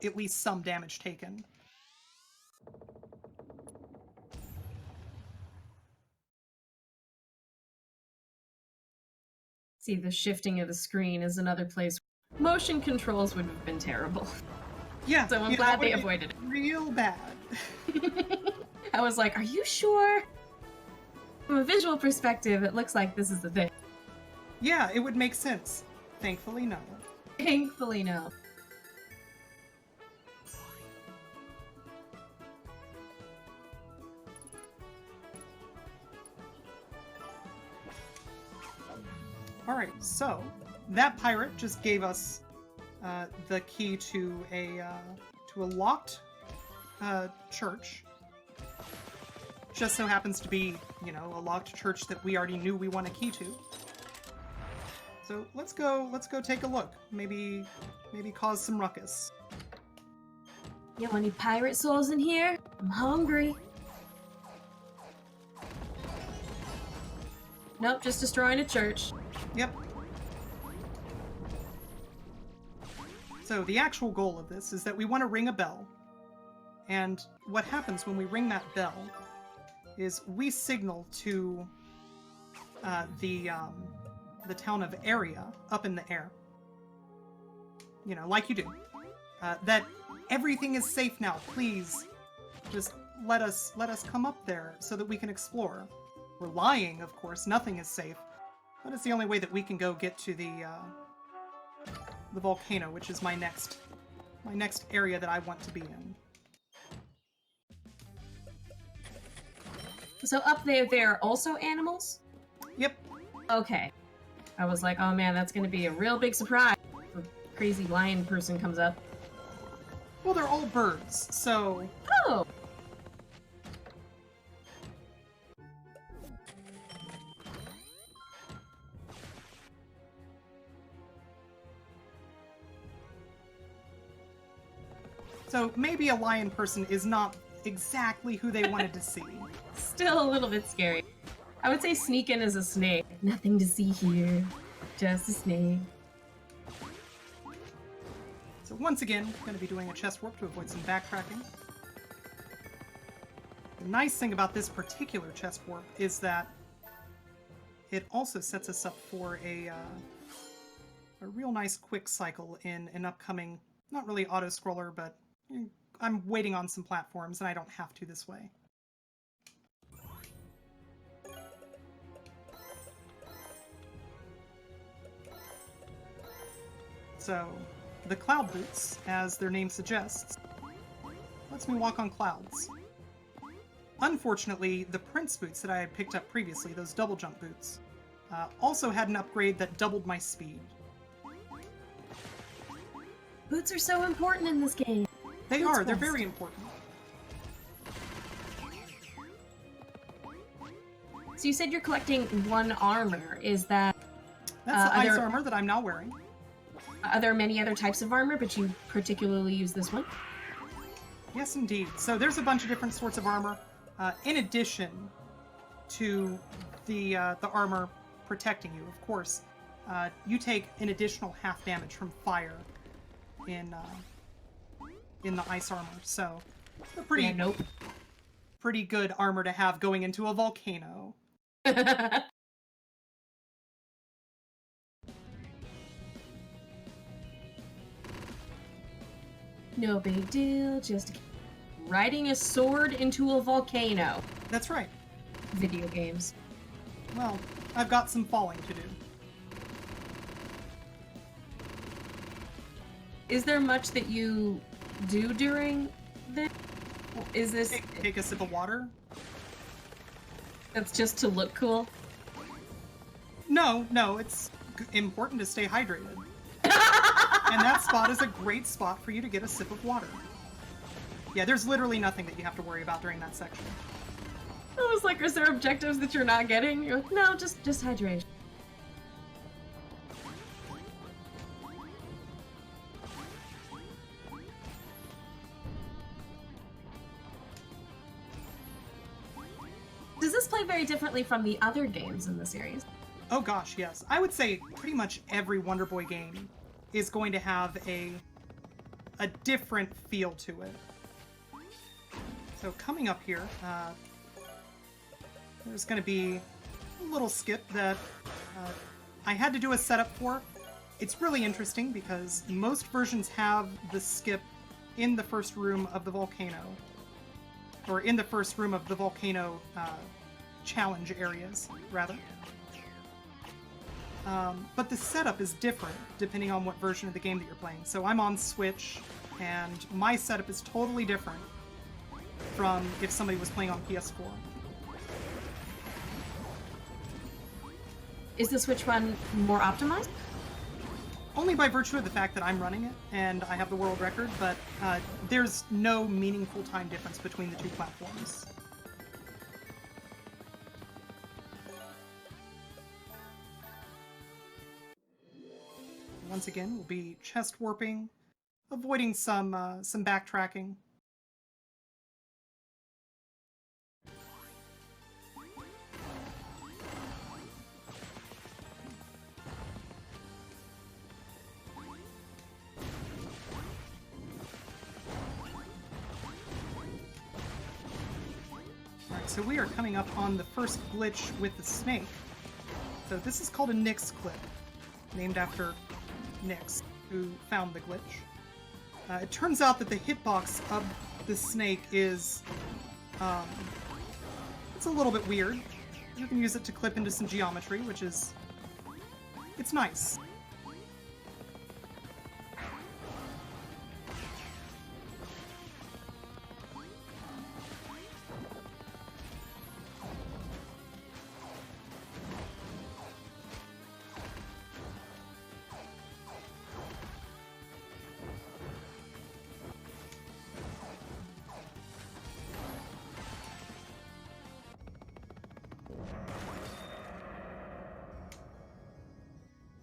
at least some damage taken. See, the shifting of the screen is another place. Motion controls would have been terrible. Yeah, So I'm glad they avoided it. Real bad. I was like, are you sure? From a visual perspective, it looks like this is the thing. Yeah, it would make sense. Thankfully, no. Thankfully, no. Alright, so that pirate just gave us the key to a locked church. Just so happens to be, you know, a locked church that we already knew we want a key to. So let's go take a look. Maybe cause some ruckus. You want any pirate souls in here? I'm hungry. Nope, just destroying a church. Yep. So the actual goal of this is that we want to ring a bell. And what happens when we ring that bell is we signal to the town of Area up in the air. You know, like you do. That everything is safe now. Please, just let us come up there so that we can explore. We're lying, of course. Nothing is safe. But it's the only way that we can go get to the volcano, which is my next area that I want to be in. So up there are also animals? Yep. Okay. I was like, oh man, that's gonna be a real big surprise. A crazy lion person comes up. Well, they're all birds, so... Oh! So maybe a lion person is not exactly who they wanted to see. Still a little bit scary. I would say sneak in as a snake. Nothing to see here. Just a snake. So once again, I'm going to be doing a chest warp to avoid some backtracking. The nice thing about this particular chest warp is that it also sets us up for a real nice quick cycle in an upcoming, not really auto-scroller, but I'm waiting on some platforms and I don't have to this way. So, the Cloud Boots, as their name suggests, lets me walk on clouds. Unfortunately, the Prince Boots that I had picked up previously, those double jump boots, also had an upgrade that doubled my speed. Boots are so important in this game. They are, they're very important. So you said you're collecting one armor. Is that... That's the ice armor that I'm now wearing. Are there many other types of armor, but you particularly use this one? Yes, indeed. So there's a bunch of different sorts of armor. In addition to the armor protecting you, of course, you take an additional half damage from fire in the ice armor. So a pretty good armor to have going into a volcano. No big deal, just riding a sword into a volcano. That's right. Video games. Well, I've got some falling to do. Is there much that you do during this? Is this... Take a sip of water? That's just to look cool? No, it's important to stay hydrated. And that spot is a great spot for you to get a sip of water. Yeah, there's literally nothing that you have to worry about during that section. I was like, is there objectives that you're not getting? You're like, no, just hydration. this play very differently from the other games in the series? Oh gosh, yes. I would say pretty much every Wonder Boy game is going to have a different feel to it. So coming up here, there's going to be a little skip that I had to do a setup for. It's really interesting because most versions have the skip in the first room of the volcano, or in the first room of the volcano challenge areas, rather. But the setup is different depending on what version of the game that you're playing. So I'm on Switch, and my setup is totally different from if somebody was playing on PS4. Is the Switch one more optimized? Only by virtue of the fact that I'm running it and I have the world record, but there's no meaningful time difference between the two platforms. Once again, we'll be chest warping, avoiding some backtracking. So we are coming up on the first glitch with the snake. So this is called a Nyx clip, named after Nyx, who found the glitch. It turns out that the hitbox of the snake is, it's a little bit weird. You can use it to clip into some geometry, which is, it's nice.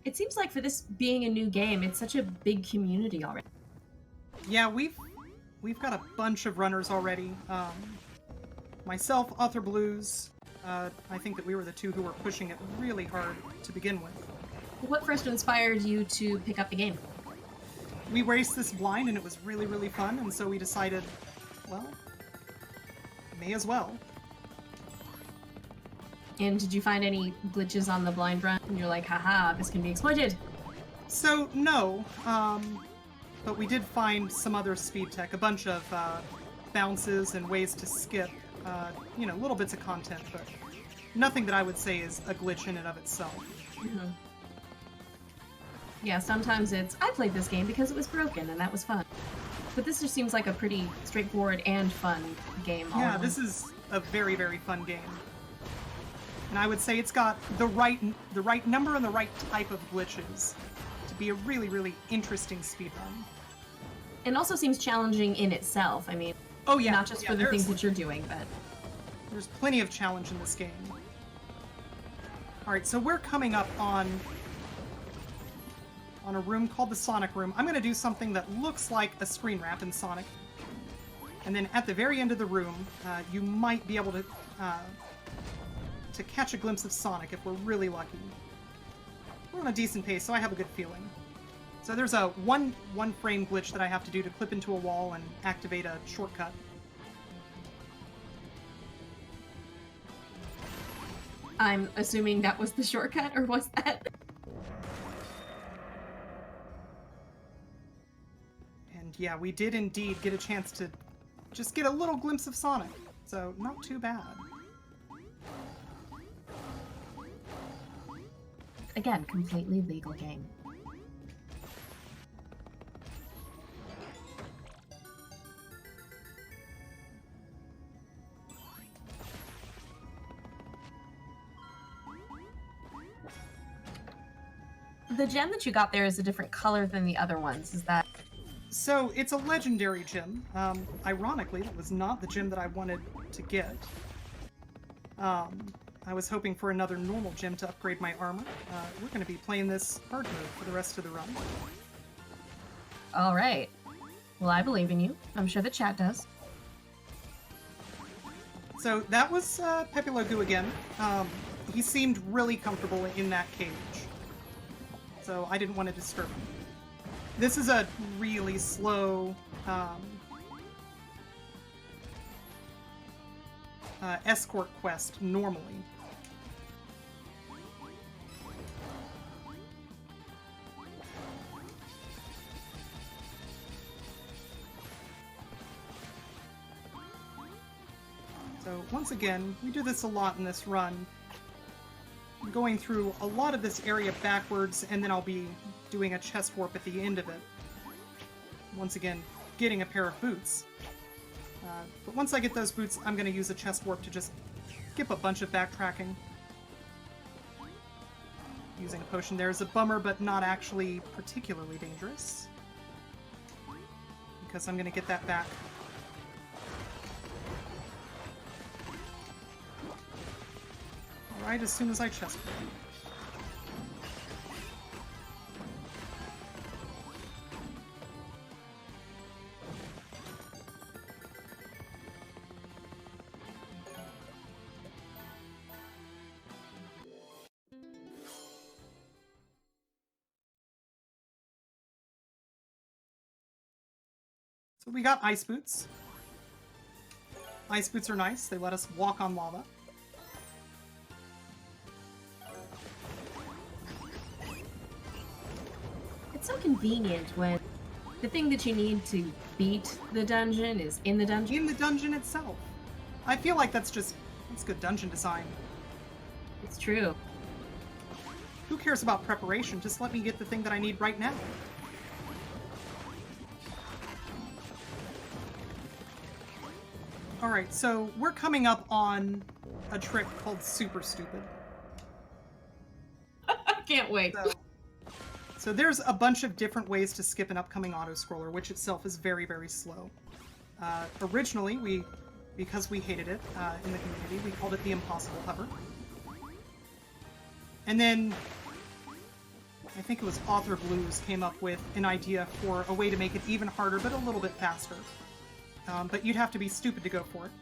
It seems like for this being a new game, it's such a big community already. Yeah, we've got a bunch of runners already. Myself, Author Blues, I think that we were the two who were pushing it really hard to begin with. What first inspired you to pick up the game? We raced this blind and it was really, really fun, and so we decided, well, may as well. And did you find any glitches on the blind run? And you're like, haha, this can be exploited. So, no, but we did find some other speed tech, a bunch of bounces and ways to skip, little bits of content, but nothing that I would say is a glitch in and of itself. Mm-hmm. Yeah, sometimes I played this game because it was broken and that was fun. But this just seems like a pretty straightforward and fun game. Yeah, this is a very, very fun game. And I would say it's got the right number and the right type of glitches to be a really, really interesting speedrun. It also seems challenging in itself. I mean, oh yeah, not just for the things that you're doing, but there's plenty of challenge in this game. All right, so we're coming up on a room called the Sonic Room. I'm going to do something that looks like a screen wrap in Sonic, and then at the very end of the room, you might be able to catch a glimpse of Sonic if we're really lucky. We're on a decent pace, so I have a good feeling. So there's a one frame glitch that I have to do to clip into a wall and activate a shortcut. I'm assuming that was the shortcut, or was that? And yeah, we did indeed get a chance to just get a little glimpse of Sonic, so not too bad. Again, completely legal game. The gem that you got there is a different color than the other ones, is that? So, it's a legendary gem. Ironically, that was not the gem that I wanted to get. I was hoping for another normal gem to upgrade my armor. We're going to be playing this hard mode for the rest of the run. All right. Well, I believe in you. I'm sure the chat does. So that was Pepe Logu again. He seemed really comfortable in that cage. So I didn't want to disturb him. This is a really slow escort quest normally. So once again, we do this a lot in this run. I'm going through a lot of this area backwards, and then I'll be doing a chest warp at the end of it. Once again, getting a pair of boots. But once I get those boots, I'm going to use a chest warp to just skip a bunch of backtracking. Using a potion there is a bummer, but not actually particularly dangerous. Because I'm going to get that back. Right as soon as I chest warp. So we got ice boots. Ice boots are nice. They let us walk on lava. It's so convenient when the thing that you need to beat the dungeon is in the dungeon. In the dungeon itself. I feel like that's good dungeon design. It's true. Who cares about preparation? Just let me get the thing that I need right now. Alright, so we're coming up on a trick called Super Stupid. I can't wait. So there's a bunch of different ways to skip an upcoming auto-scroller, which itself is very, very slow. Originally, because we hated it in the community, we called it the Impossible Hover. And then, I think it was Author Blues came up with an idea for a way to make it even harder, but a little bit faster. But you'd have to be stupid to go for it.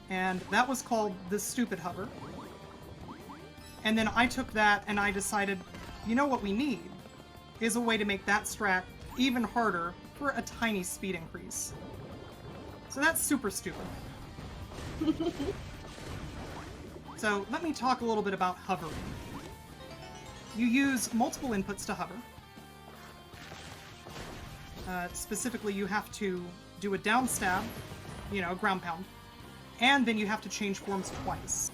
And that was called the Stupid Hover. And then I took that and I decided, you know what we need is a way to make that strat even harder for a tiny speed increase. So that's super stupid. So let me talk a little bit about hovering. You use multiple inputs to hover. Specifically, you have to do a down stab, a ground pound, and then you have to change forms twice.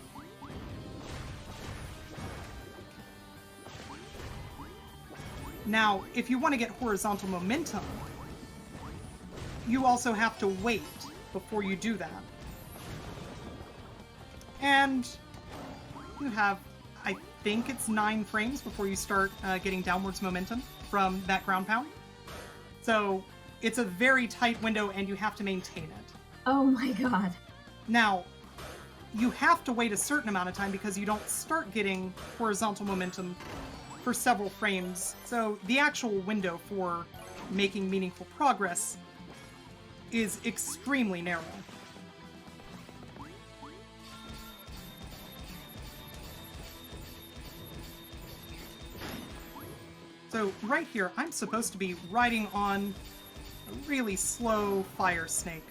Now, if you want to get horizontal momentum, you also have to wait before you do that. And you have, I think it's 9 frames before you start getting downwards momentum from that ground pound. So it's a very tight window and you have to maintain it. Oh my god. Now, you have to wait a certain amount of time because you don't start getting horizontal momentum for several frames. So the actual window for making meaningful progress is extremely narrow. So right here, I'm supposed to be riding on a really slow fire snake.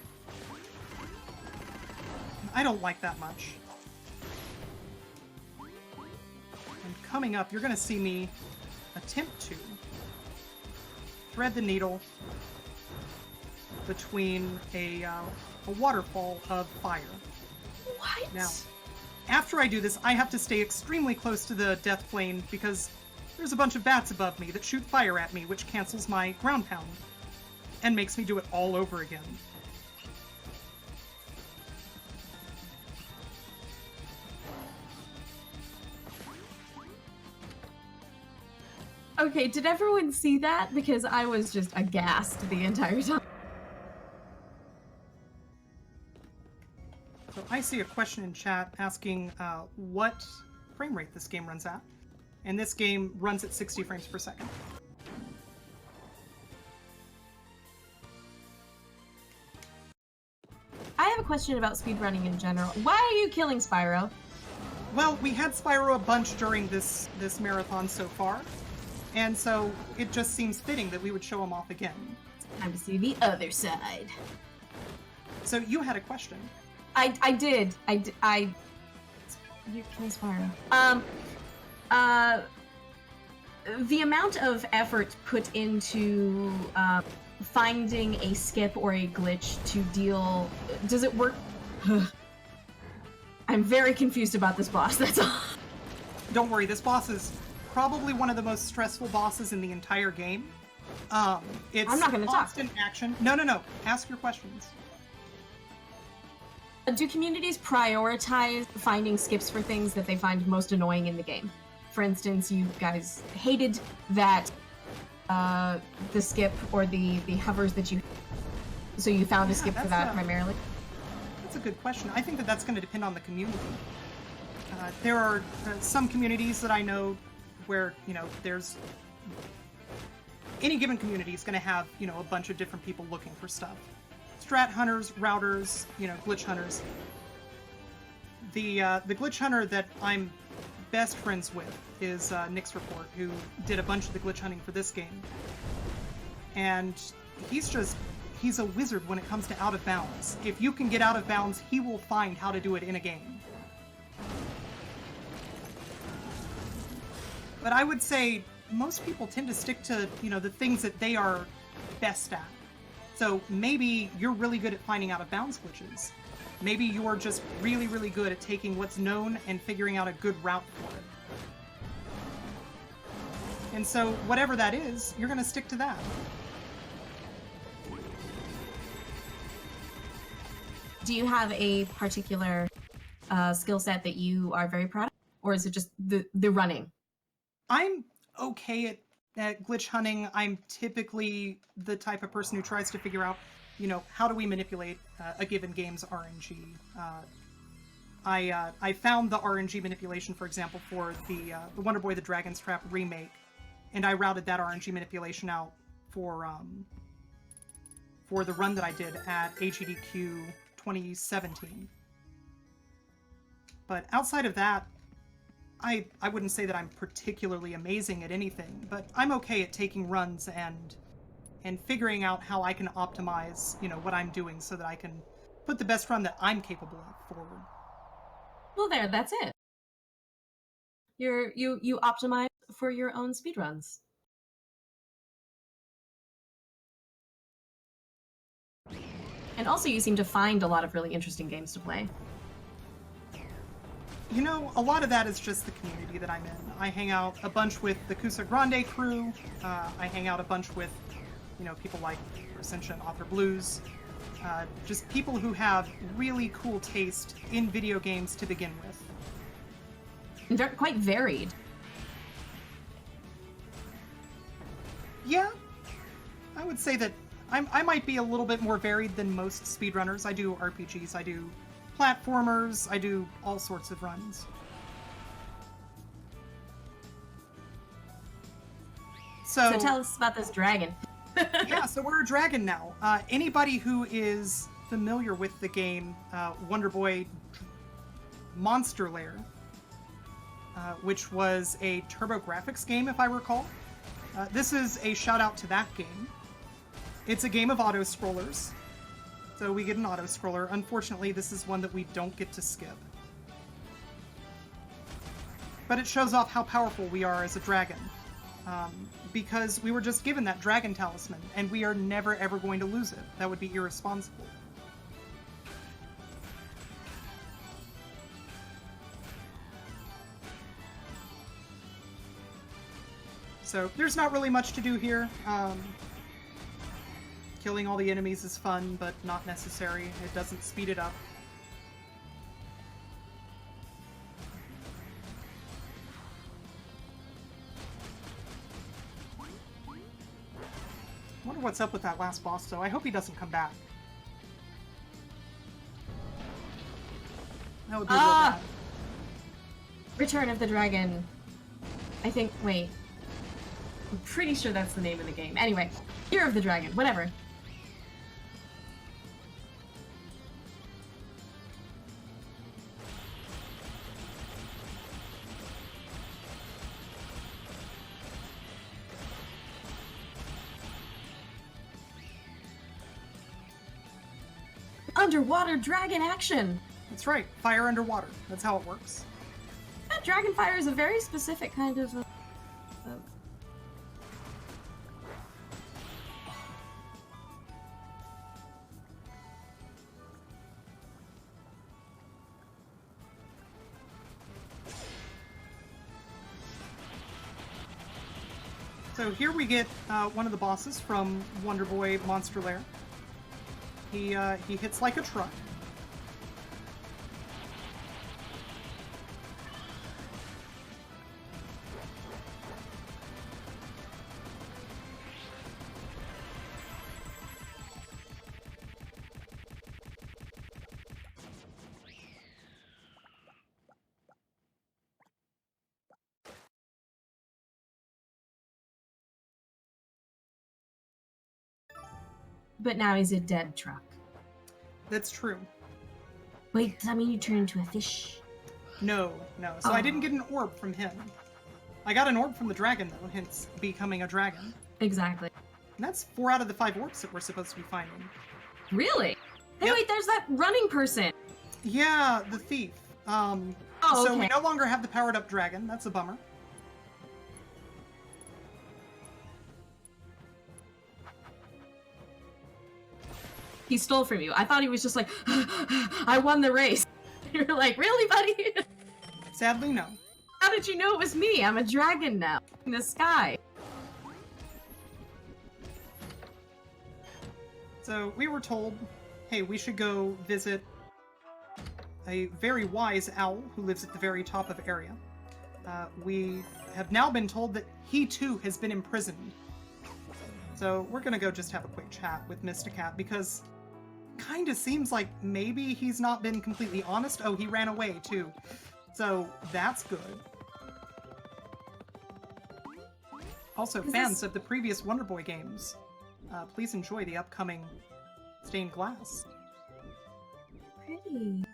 I don't like that much. And coming up, you're going to see me attempt to thread the needle between a waterfall of fire. What? Now, after I do this, I have to stay extremely close to the death plane because there's a bunch of bats above me that shoot fire at me, which cancels my ground pound and makes me do it all over again. Okay, did everyone see that? Because I was just aghast the entire time. So I see a question in chat asking what frame rate this game runs at. And this game runs at 60 frames per second. I have a question about speedrunning in general. Why are you killing Spyro? Well, we had Spyro a bunch during this marathon so far, and so it just seems fitting that we would show him off again. Time to see the other side. So you had a question. I did. You're killing Spyro. The amount of effort put into finding a skip or a glitch to deal... Does it work? I'm very confused about this boss, that's all. Don't worry, this boss is probably one of the most stressful bosses in the entire game. It's I'm not gonna talk. constant action. No. Ask your questions. Do communities prioritize finding skips for things that they find most annoying in the game? For instance, you guys hated that the skip or the hovers that you... So you found a skip for that primarily? That's a good question. I think that's going to depend on the community. There are some communities that I know where, there's... Any given community is going to have, a bunch of different people looking for stuff. Strat hunters, routers, glitch hunters. The glitch hunter that I'm best friends with is Nick's Report, who did a bunch of the glitch hunting for this game. And he's a wizard when it comes to out of bounds. If you can get out of bounds, he will find how to do it in a game. But I would say most people tend to stick to, the things that they are best at. So maybe you're really good at finding out of bounds glitches. Maybe you're just really, really good at taking what's known and figuring out a good route for it. And so whatever that is, you're going to stick to that. Do you have a particular skill set that you are very proud of? Or is it just the running? I'm okay at glitch hunting. I'm typically the type of person who tries to figure out, how do we manipulate a given game's RNG. I found the RNG manipulation, for example, for the Wonder Boy the Dragon's Trap remake, and I routed that RNG manipulation out for the run that I did at SGDQ 2017. But outside of that, I wouldn't say that I'm particularly amazing at anything, but I'm okay at taking runs and figuring out how I can optimize, what I'm doing so that I can put the best run that I'm capable of forward. Well, that's it. You optimize for your own speedruns. And also you seem to find a lot of really interesting games to play. A lot of that is just the community that I'm in. I hang out a bunch with the Cusa Grande crew. I hang out a bunch with, people like Ascension, Author Blues. Just people who have really cool taste in video games to begin with. And they're quite varied. Yeah, I would say that I might be a little bit more varied than most speedrunners. I do RPGs, I do platformers, I do all sorts of runs. So tell us about this dragon. Yeah, so we're a dragon now. Anybody who is familiar with the game Wonder Boy Monster Lair, which was a TurboGrafx game, if I recall. This is a shout out to that game. It's a game of auto-scrollers. So we get an auto-scroller. Unfortunately, this is one that we don't get to skip. But it shows off how powerful we are as a dragon. Because we were just given that dragon talisman, and we are never ever going to lose it. That would be irresponsible. So there's not really much to do here. Killing all the enemies is fun, but not necessary. It doesn't speed it up. I wonder what's up with that last boss, though. I hope he doesn't come back. That would be real bad. Return of the Dragon. I think, wait. I'm pretty sure that's the name of the game. Anyway, Year of the Dragon, whatever. underwater dragon action. That's right, fire underwater. That's how it works. That dragon fire is a very specific kind of... So here we get one of the bosses from Wonder Boy Monster Lair. He hits like a truck. But now he's a dead truck. That's true. Wait, does that mean you turn into a fish? No. So I didn't get an orb from him. I got an orb from the dragon, though, hence becoming a dragon. Exactly. And that's 4 out of the 5 orbs that we're supposed to be finding. Really? Hey, Yep. wait, there's that running person. Yeah, the thief. So okay. we no longer have the powered up dragon. That's a bummer. He stole from you. I thought he was just like, I won the race. You're like, really, buddy? Sadly, no. How did you know it was me? I'm a dragon now in the sky. So we were told, hey, we should go visit a very wise owl who lives at the very top of area. We have now been told that he too has been imprisoned. So we're gonna go just have a quick chat with Mr. Cat because kind of seems like maybe he's not been completely honest. Oh, he ran away too. So that's good. Also, fans of the previous Wonder Boy games, please enjoy the upcoming stained glass. Pretty.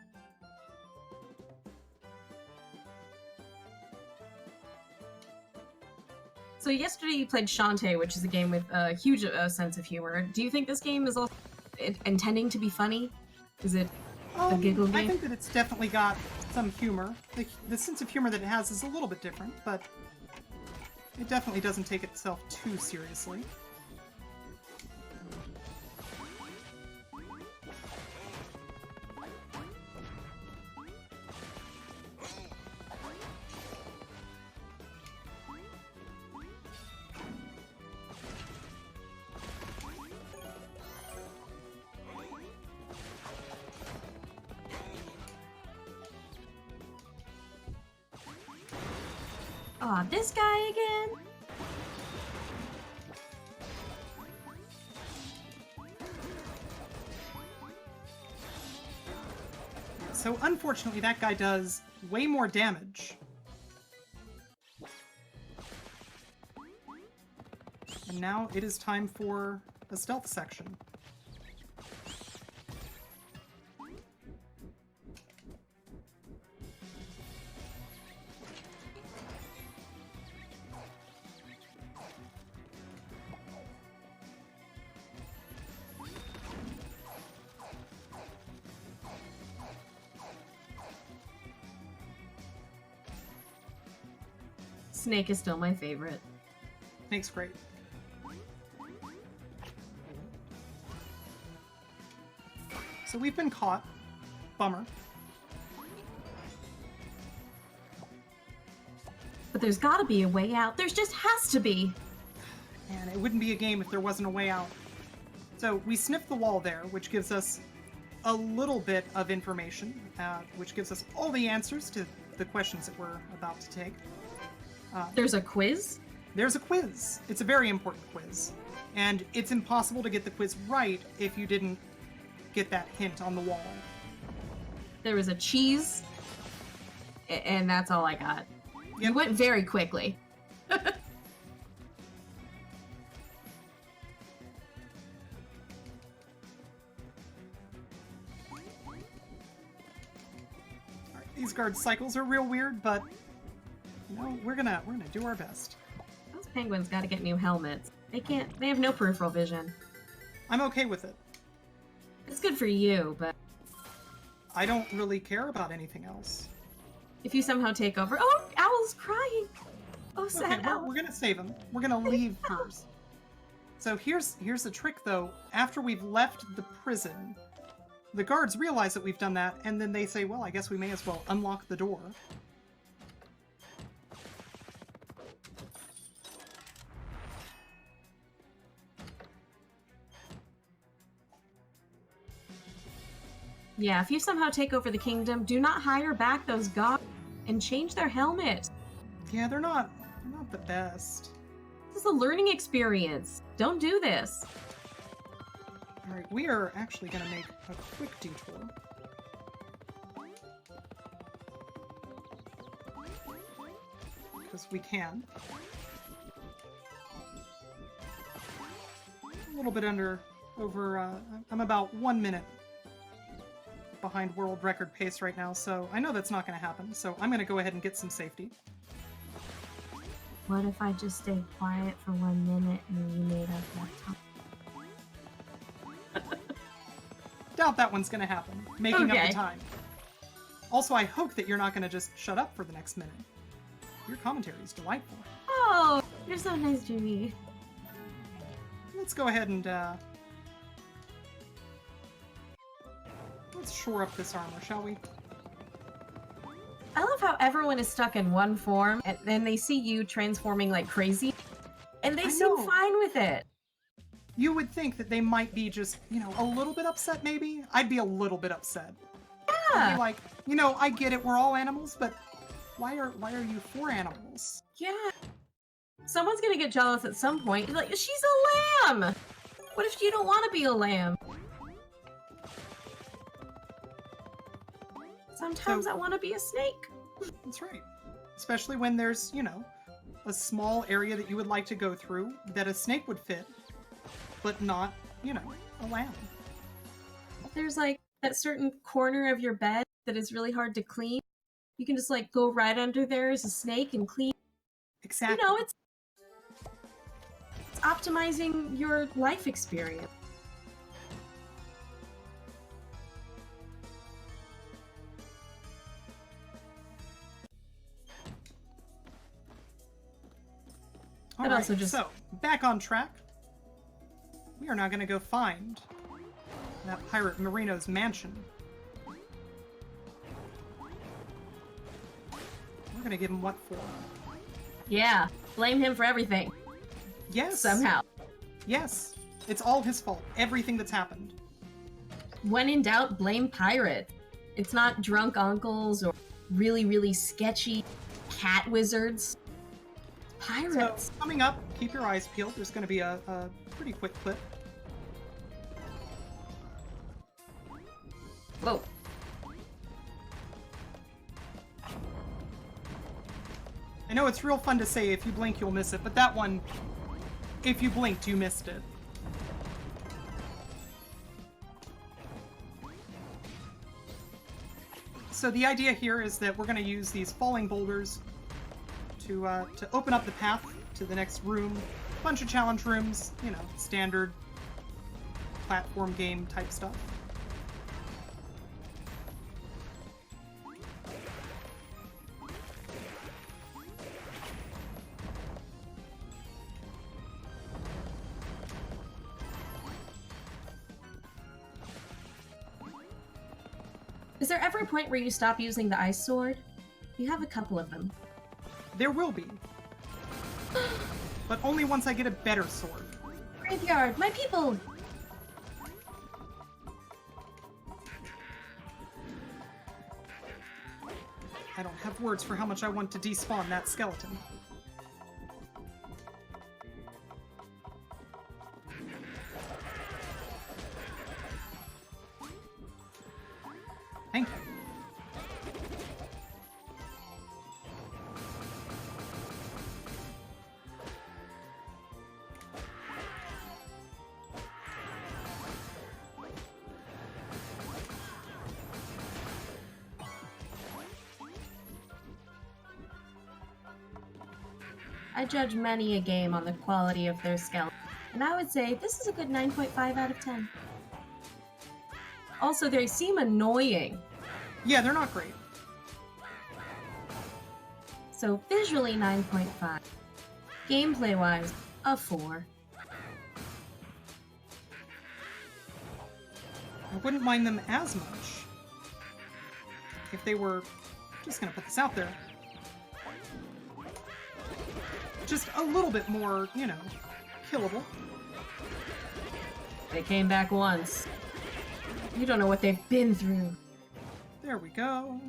So yesterday you played Shantae, which is a game with a huge sense of humor. Do you think this game is also intending to be funny? Is it a giggle game? I think that it's definitely got some humor. The sense of humor that it has is a little bit different, but it definitely doesn't take itself too seriously. Aw, this guy again? So unfortunately, that guy does way more damage. And now it is time for a stealth section. Snake is still my favorite. Snake's great. So we've been caught. Bummer. But there's gotta be a way out. There's just has to be. Man, it wouldn't be a game if there wasn't a way out. So we sniffed the wall there, which gives us a little bit of information, which gives us all the answers to the questions that we're about to take. There's a quiz? There's a quiz. It's a very important quiz. And it's impossible to get the quiz right if you didn't get that hint on the wall. There was a cheese. And that's all I got. Yep. You went very quickly. These guard cycles are real weird, but you know, we're gonna do our best. Those penguins gotta get new helmets. They have no peripheral vision. I'm okay with it. It's good for you, but I don't really care about anything else. if you somehow take over... Oh, Owl's crying! Oh, sad Okay, Owl. we're gonna save him. We're gonna leave first. So here's the trick, though. After we've left the prison, the guards realize that we've done that, and then they say, well, I guess we may as well unlock the door. Yeah, if you somehow take over the kingdom, do not hire back those guards and change their helmet. Yeah, they're not the best. This is a learning experience. Don't do this. All right, we are actually gonna make a quick detour. Because we can. A little bit I'm about 1 minute behind world record pace right now, so I know that's not going to happen, so I'm going to go ahead and get some safety. What if I just stayed quiet for 1 minute and you made up that time? Doubt that one's going to happen. Making up Okay. the time. Also, I hope that you're not going to just shut up for the next minute. Your commentary is delightful. Oh, you're so nice to me. Let's go ahead and, let's shore up this armor, shall we? I love how everyone is stuck in one form, and then they see you transforming like crazy, and they I seem know. fine with it. You would think that they might be just, a little bit upset, maybe? I'd be a little bit upset. I'd Yeah, be like, I get it, we're all animals, but why are you for animals? yeah. Someone's gonna get jealous at some point. Like, she's a lamb! What if you don't want to be a lamb? Sometimes I want to be a snake. That's right. Especially when there's, a small area that you would like to go through that a snake would fit, but not, a lamb. There's like that certain corner of your bed that is really hard to clean. You can just like go right under there as a snake and clean. Exactly. It's optimizing your life experience. All But right, also just- so, back on track. We are now going to go find that pirate Marino's mansion. We're going to give him what for? Yeah, blame him for everything. Yes. Somehow. Yes. It's all his fault. Everything that's happened. When in doubt, blame pirates. It's not drunk uncles or really, really sketchy cat wizards. Pirates. So, coming up, keep your eyes peeled. There's going to be a pretty quick clip. Whoa. I know it's real fun to say if you blink you'll miss it, but that one, if you blinked, you missed it. So the idea here is that we're going to use these falling boulders to open up the path to the next room. Bunch of challenge rooms, standard platform game type stuff. Is there ever a point where you stop using the ice sword? You have a couple of them. There will be. But only once I get a better sword. Graveyard, my people! I don't have words for how much I want to despawn that skeleton. Thank you. I judge many a game on the quality of their skeleton, and I would say this is a good 9.5 out of 10. Also, they seem annoying. Yeah, they're not great. So visually 9.5. Gameplay-wise, a 4. I wouldn't mind them as much if they were, just gonna put this out there, just a little bit more, you know, killable. They came back once. You don't know what they've been through. There we go.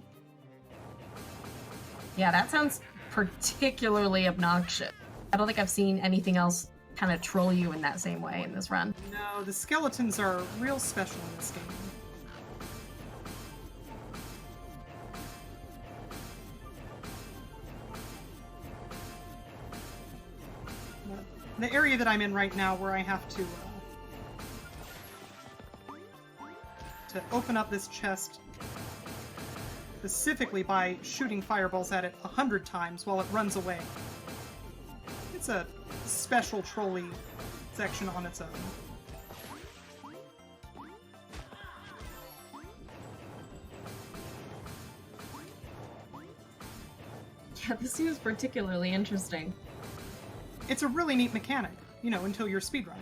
Yeah, that sounds particularly obnoxious. I don't think I've seen anything else kind of troll you in that same way in this run. No, the skeletons are real special in this game. The area that I'm in right now, where I have to open up this chest specifically by shooting fireballs at it 100 times while it runs away. It's a special trolley section on its own. Yeah, this seems particularly interesting. It's a really neat mechanic, you know, until you're speedrunning.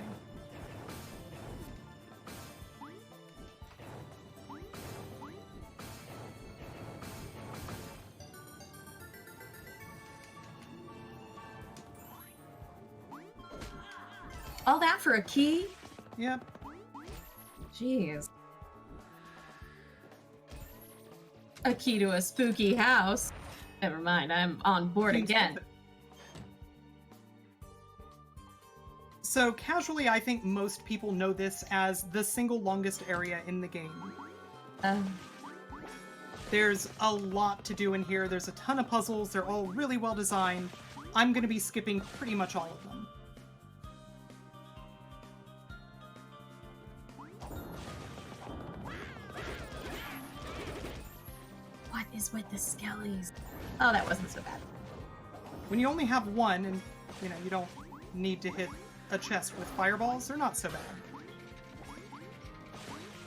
All that for a key? Yep. Jeez. A key to a spooky house. Never mind, I'm on board again. So casually, I think most people know this as the single longest area in the game. There's a lot to do in here. There's a ton of puzzles. They're all really well designed. I'm going to be skipping pretty much all of them. What is with the skellies? Oh, that wasn't so bad. When you only have one and, you know, you don't need to hit a chest with fireballs, they're not so bad.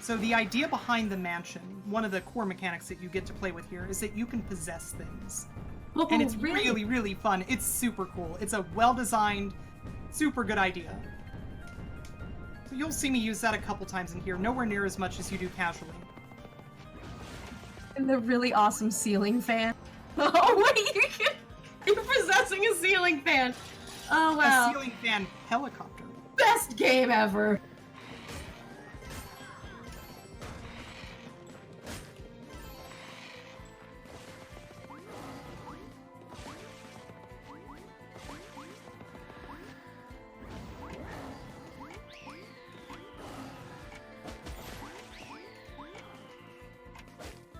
So the idea behind the mansion, one of the core mechanics that you get to play with here, is that you can possess things. Oh, and it's really? really, really fun. It's super cool. It's a well-designed, super good idea. So you'll see me use that a couple times in here, nowhere near as much as you do casually. And the really awesome ceiling fan. Oh, wait, you're possessing a ceiling fan. Oh, wow. A ceiling fan helicopter. Best game ever.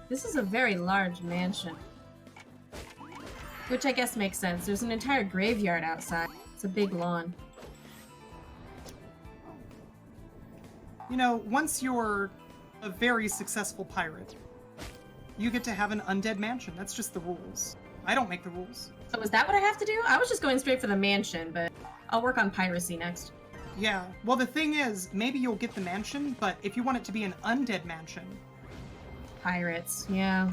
This is a very large mansion. Which I guess makes sense. There's an entire graveyard outside. It's a big lawn. You know, once you're a very successful pirate, you get to have an undead mansion. That's just the rules. I don't make the rules. So is that what I have to do? I was just going straight for the mansion, but I'll work on piracy next. Yeah, well the thing is, maybe you'll get the mansion, but if you want it to be an undead mansion... Pirates, yeah.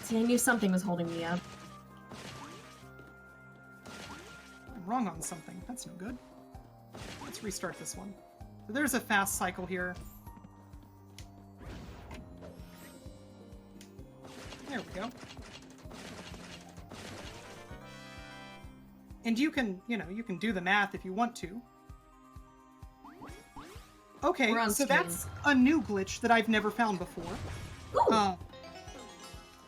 See, I knew something was holding me up. I'm wrong on something. That's no good. Let's restart this one. So there's a fast cycle here. There we go. And you can, you know, you can do the math if you want to. Okay, so that's a new glitch that I've never found before.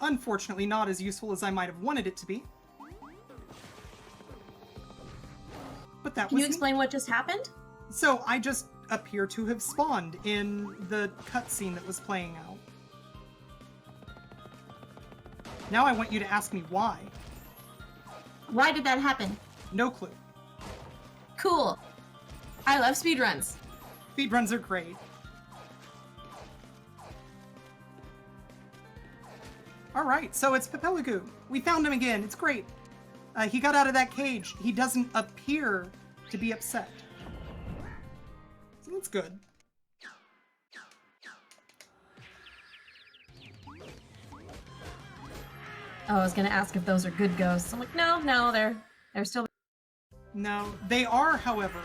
Unfortunately, not as useful as I might have wanted it to be. But that was... Can you explain what just happened? So I just appear to have spawned in the cutscene that was playing out. Now I want you to ask me why. Why did that happen? No clue. Cool. I love speedruns. Speedruns are great. Alright, so it's Pepelagoo. We found him again. It's great. He got out of that cage. He doesn't appear to be upset. So that's good. Oh, I was gonna ask if those are good ghosts. I'm like, no, they're still. No, they are, however,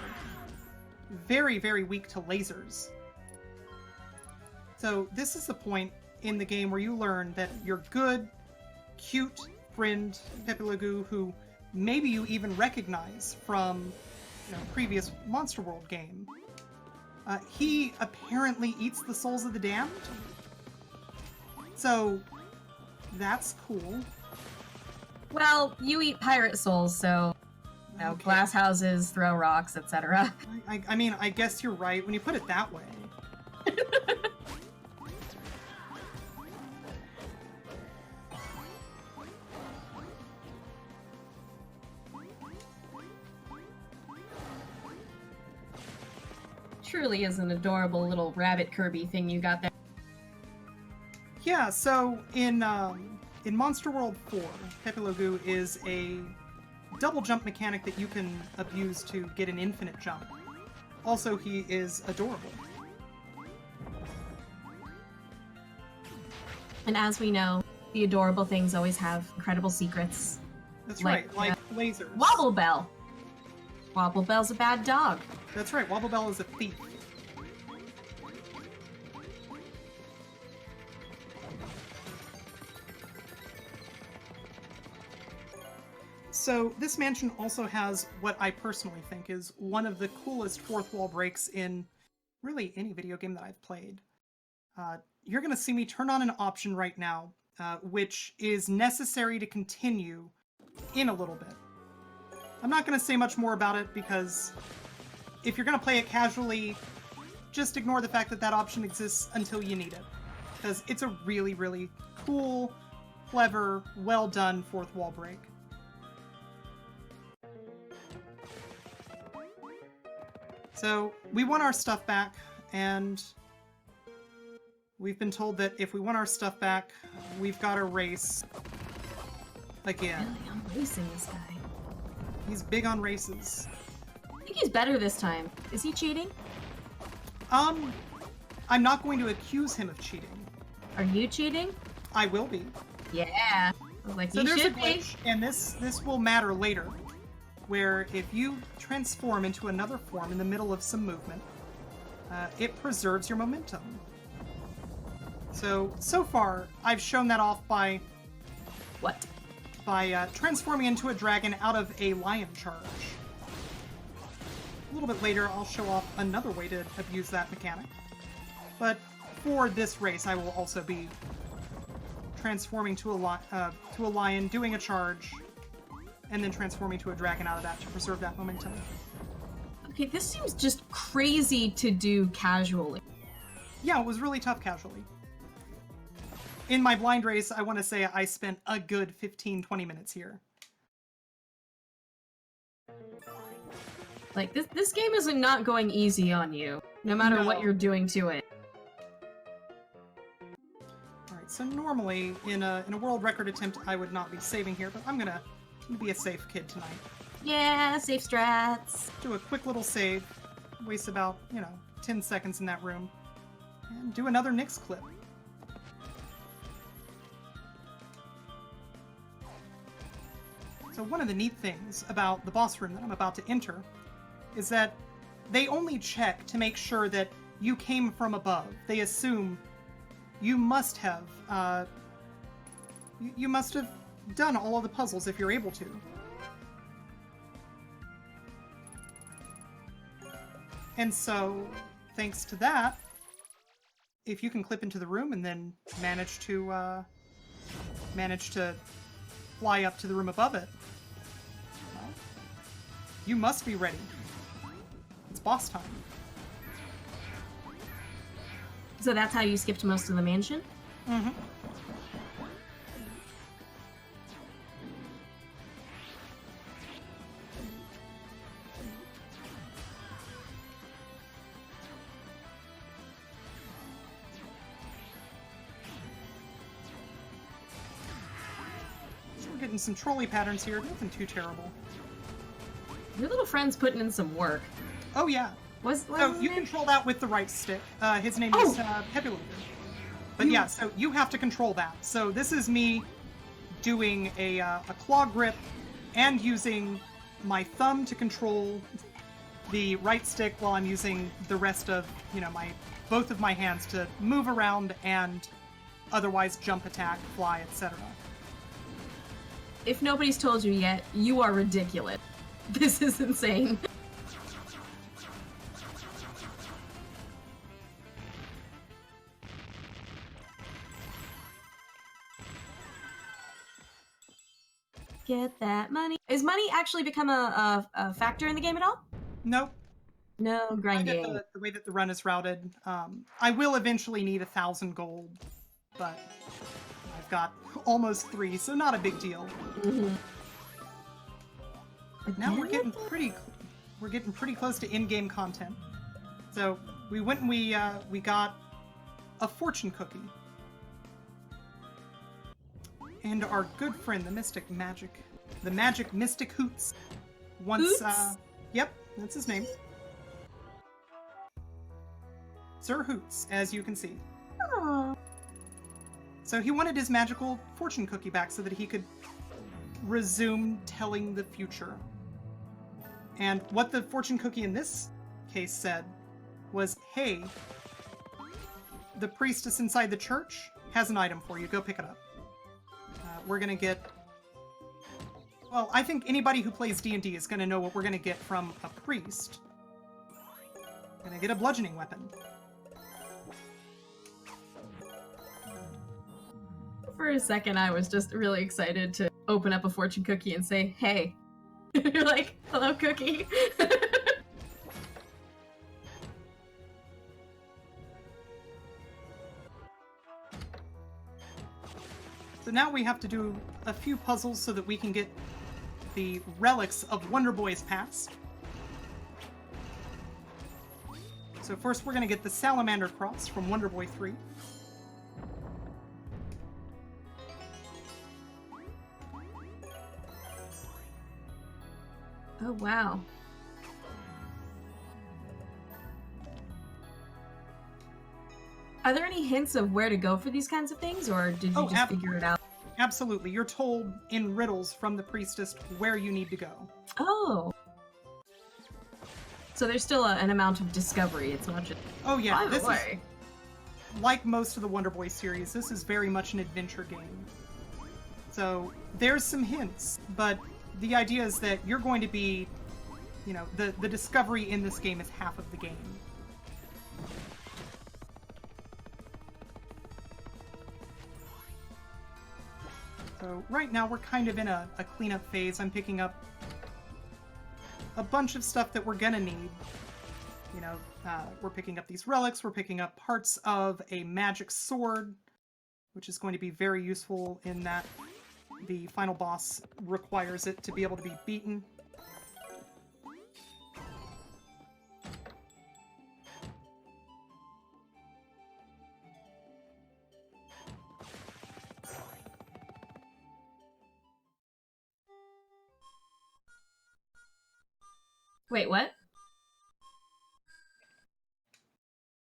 very, very weak to lasers. So this is the point in the game where you learn that your good, cute friend Pepe Le Goo, who maybe you even recognize from previous Monster World game, he apparently eats the souls of the damned. So that's cool. Well, you eat pirate souls, so Okay. glass houses, throw rocks, etc. I mean, I guess you're right when you put it that way. Truly is an adorable little rabbit Kirby thing you got there. Yeah, so in Monster World 4, Pepe Le Goo is a double jump mechanic that you can abuse to get an infinite jump. Also, he is adorable. And as we know, the adorable things always have incredible secrets. That's right, like lasers. Wobble Bell! Wobble Bell's a bad dog. That's right, Wobble Bell is a thief. So this mansion also has what I personally think is one of the coolest fourth wall breaks in really any video game that I've played. You're going to see me turn on an option right now, which is necessary to continue in a little bit. I'm not going to say much more about it because if you're going to play it casually, just ignore the fact that that option exists until you need it. Because it's a really, really cool, clever, well done fourth wall break. So we want our stuff back, and we've been told that if we want our stuff back, we've got to race again. Really, I'm racing this guy. He's big on races. I think he's better this time. Is he cheating? I'm not going to accuse him of cheating. Are you cheating? I will be. Yeah. I was like, So you there's a should be. glitch, and this will matter later, where if you transform into another form in the middle of some movement, it preserves your momentum. So far, I've shown that off by What? by transforming into a dragon out of a lion charge. A little bit later, I'll show off another way to abuse that mechanic. But for this race, I will also be transforming to a lion, doing a charge, and then transforming to a dragon out of that to preserve that momentum. Okay, this seems just crazy to do casually. Yeah, it was really tough casually. In my blind race, I want to say I spent a good 15-20 minutes here. Like, this game is not going easy on you, no matter what you're doing to it. Alright, so normally, in a world record attempt, I would not be saving here, but I'm gonna be a safe kid tonight. Yeah, safe strats. Do a quick little save, waste about, 10 seconds in that room, and do another Nyx clip. So one of the neat things about the boss room that I'm about to enter is that they only check to make sure that you came from above. They assume you must have done all of the puzzles if you're able to. And so, thanks to that, if you can clip into the room and then manage to fly up to the room above it, well, you must be ready. It's boss time. So that's how you skipped most of the mansion? Mm-hmm. So we're getting some trolley patterns here, nothing too terrible. Your little friend's putting in some work. Oh yeah. What You control that with the right stick. His name is Pepe Le Goo. But yeah, so you have to control that. So this is me doing a claw grip and using my thumb to control the right stick while I'm using the rest of, both of my hands to move around and otherwise jump, attack, fly, etc. If nobody's told you yet, you are ridiculous. This is insane. Get that money. Is money actually become a factor in the game at all? Nope. No grinding. The way that the run is routed, I will eventually need 1,000 gold, but I've got almost 3, so not a big deal. Mm-hmm. But now we're getting pretty close to in-game content. So we went and we got a fortune cookie. And our good friend, the magic mystic Hoots. Hoots? Yep, that's his name. Sir Hoots, as you can see. Aww. So he wanted his magical fortune cookie back so that he could resume telling the future. And what the fortune cookie in this case said was, hey, the priestess inside the church has an item for you. Go pick it up. We're going to get... Well, I think anybody who plays D&D is going to know what we're going to get from a priest. Going to get a bludgeoning weapon. For a second, I was just really excited to open up a fortune cookie and say, hey. You're like, hello, cookie. So now we have to do a few puzzles so that we can get the relics of Wonder Boy's past. So first we're going to get the Salamander Cross from Wonder Boy 3. Oh, wow. Are there any hints of where to go for these kinds of things, or did you just figure it out? Absolutely. You're told in riddles from the priestess where you need to go. Oh. So there's still an amount of discovery. It's not just... Oh, yeah. By the way. Is, like most of the Wonder Boy series, this is very much an adventure game. So there's some hints, but the idea is that you're going to be, the discovery in this game is half of the game. So right now we're kind of in a cleanup phase. I'm picking up a bunch of stuff that we're gonna need. We're picking up these relics, we're picking up parts of a magic sword, which is going to be very useful in that the final boss requires it to be able to be beaten. Wait, what?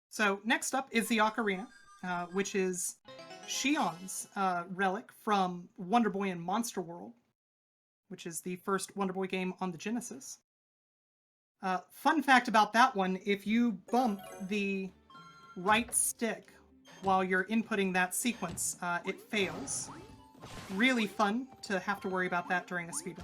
So next up is the Ocarina, which is Shion's relic from Wonder Boy and Monster World, which is the first Wonder Boy game on the Genesis. Fun fact about that one, if you bump the right stick while you're inputting that sequence, it fails. Really fun to have to worry about that during a speedrun.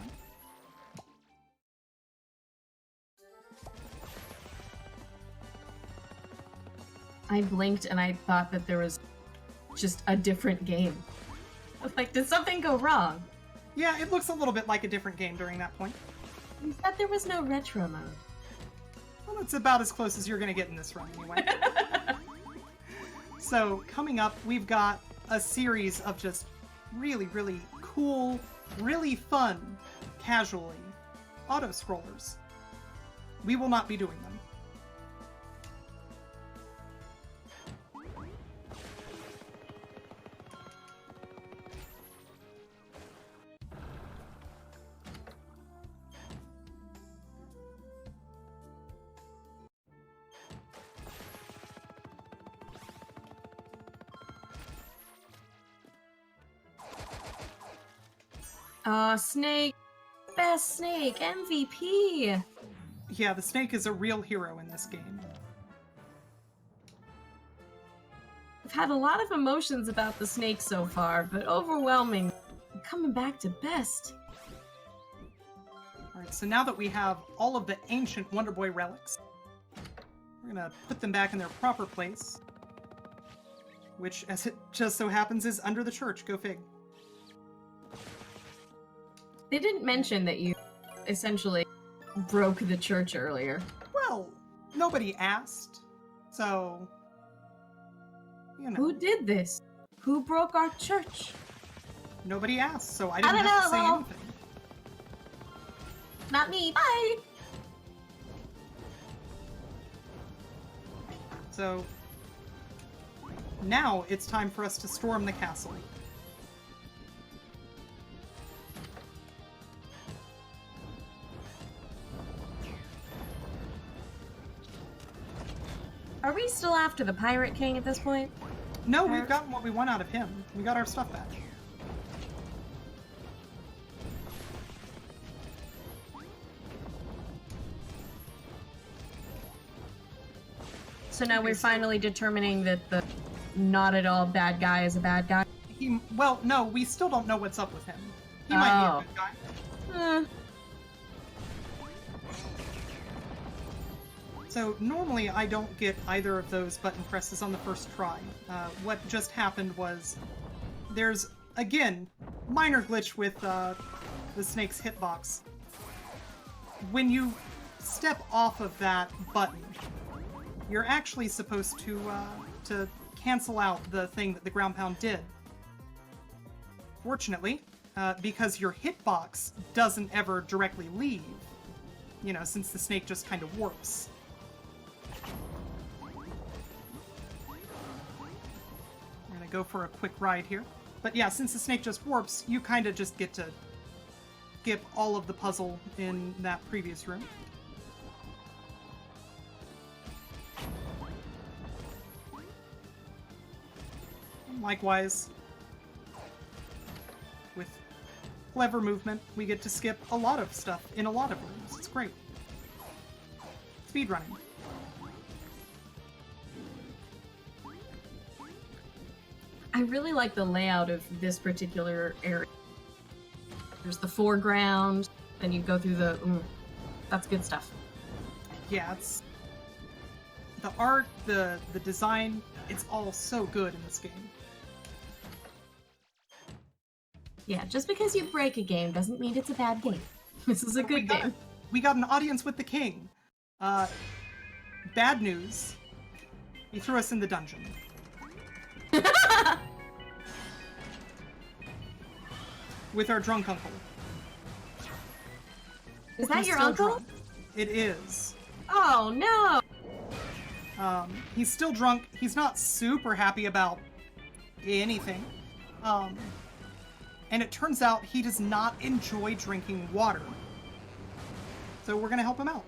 I blinked and I thought that there was just a different game. I was like, did something go wrong? Yeah, it looks a little bit like a different game during that point. You said there was no retro mode. Well, it's about as close as you're going to get in this run anyway. So, coming up, we've got a series of just really, really cool, really fun, casually, auto-scrollers. We will not be doing them. Snake. Best Snake. MVP. Yeah, the snake is a real hero in this game. I've had a lot of emotions about the snake so far, but overwhelming. I'm coming back to best. Alright, so now that we have all of the ancient Wonder Boy relics, we're gonna put them back in their proper place, which, as it just so happens, is under the church. Go fig. They didn't mention that you essentially broke the church earlier. Well, nobody asked, so, you know. Who did this? Who broke our church? Nobody asked, so I didn't don't have to know, say well, anything. Not me. Bye! So, now it's time for us to storm the castle. Are we still after the Pirate King at this point? No, we've gotten what we want out of him. We got our stuff back. So now we're finally determining that the not at all bad guy is a bad guy? Well, no, we still don't know what's up with him. He might be a good guy. So normally I don't get either of those button presses on the first try. What just happened was there's, again, minor glitch with the snake's hitbox. When you step off of that button, you're actually supposed to cancel out the thing that the ground pound did. Fortunately, because your hitbox doesn't ever directly leave, you know, since the snake just kind of warps. I'm gonna go for a quick ride here. But yeah, since the snake just warps, you kind of just get to skip all of the puzzle in that previous room. Likewise, with clever movement, we get to skip a lot of stuff in a lot of rooms. It's great. Speedrunning. I really like the layout of this particular area. There's the foreground, then you go through the... that's good stuff. Yeah, it's... the art, the design, it's all so good in this game. Yeah, just because you break a game doesn't mean it's a bad game. This is a good game. We got an audience with the king. Bad news. He threw us in the dungeon. With our drunk uncle. Is that your uncle? Drunk. It is. Oh, no! He's still drunk. He's not super happy about anything. And it turns out he does not enjoy drinking water. So we're gonna help him out.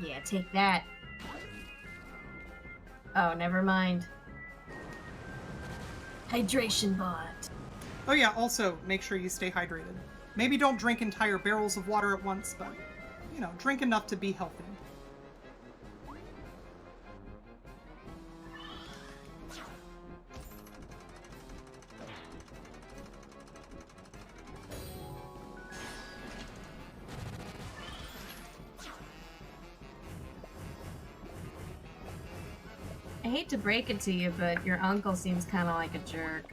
Yeah, take that. Oh, never mind. Hydration bot. Oh yeah, also make sure you stay hydrated. Maybe don't drink entire barrels of water at once, but, you know, drink enough to be healthy. I hate to break it to you, but your uncle seems kind of like a jerk.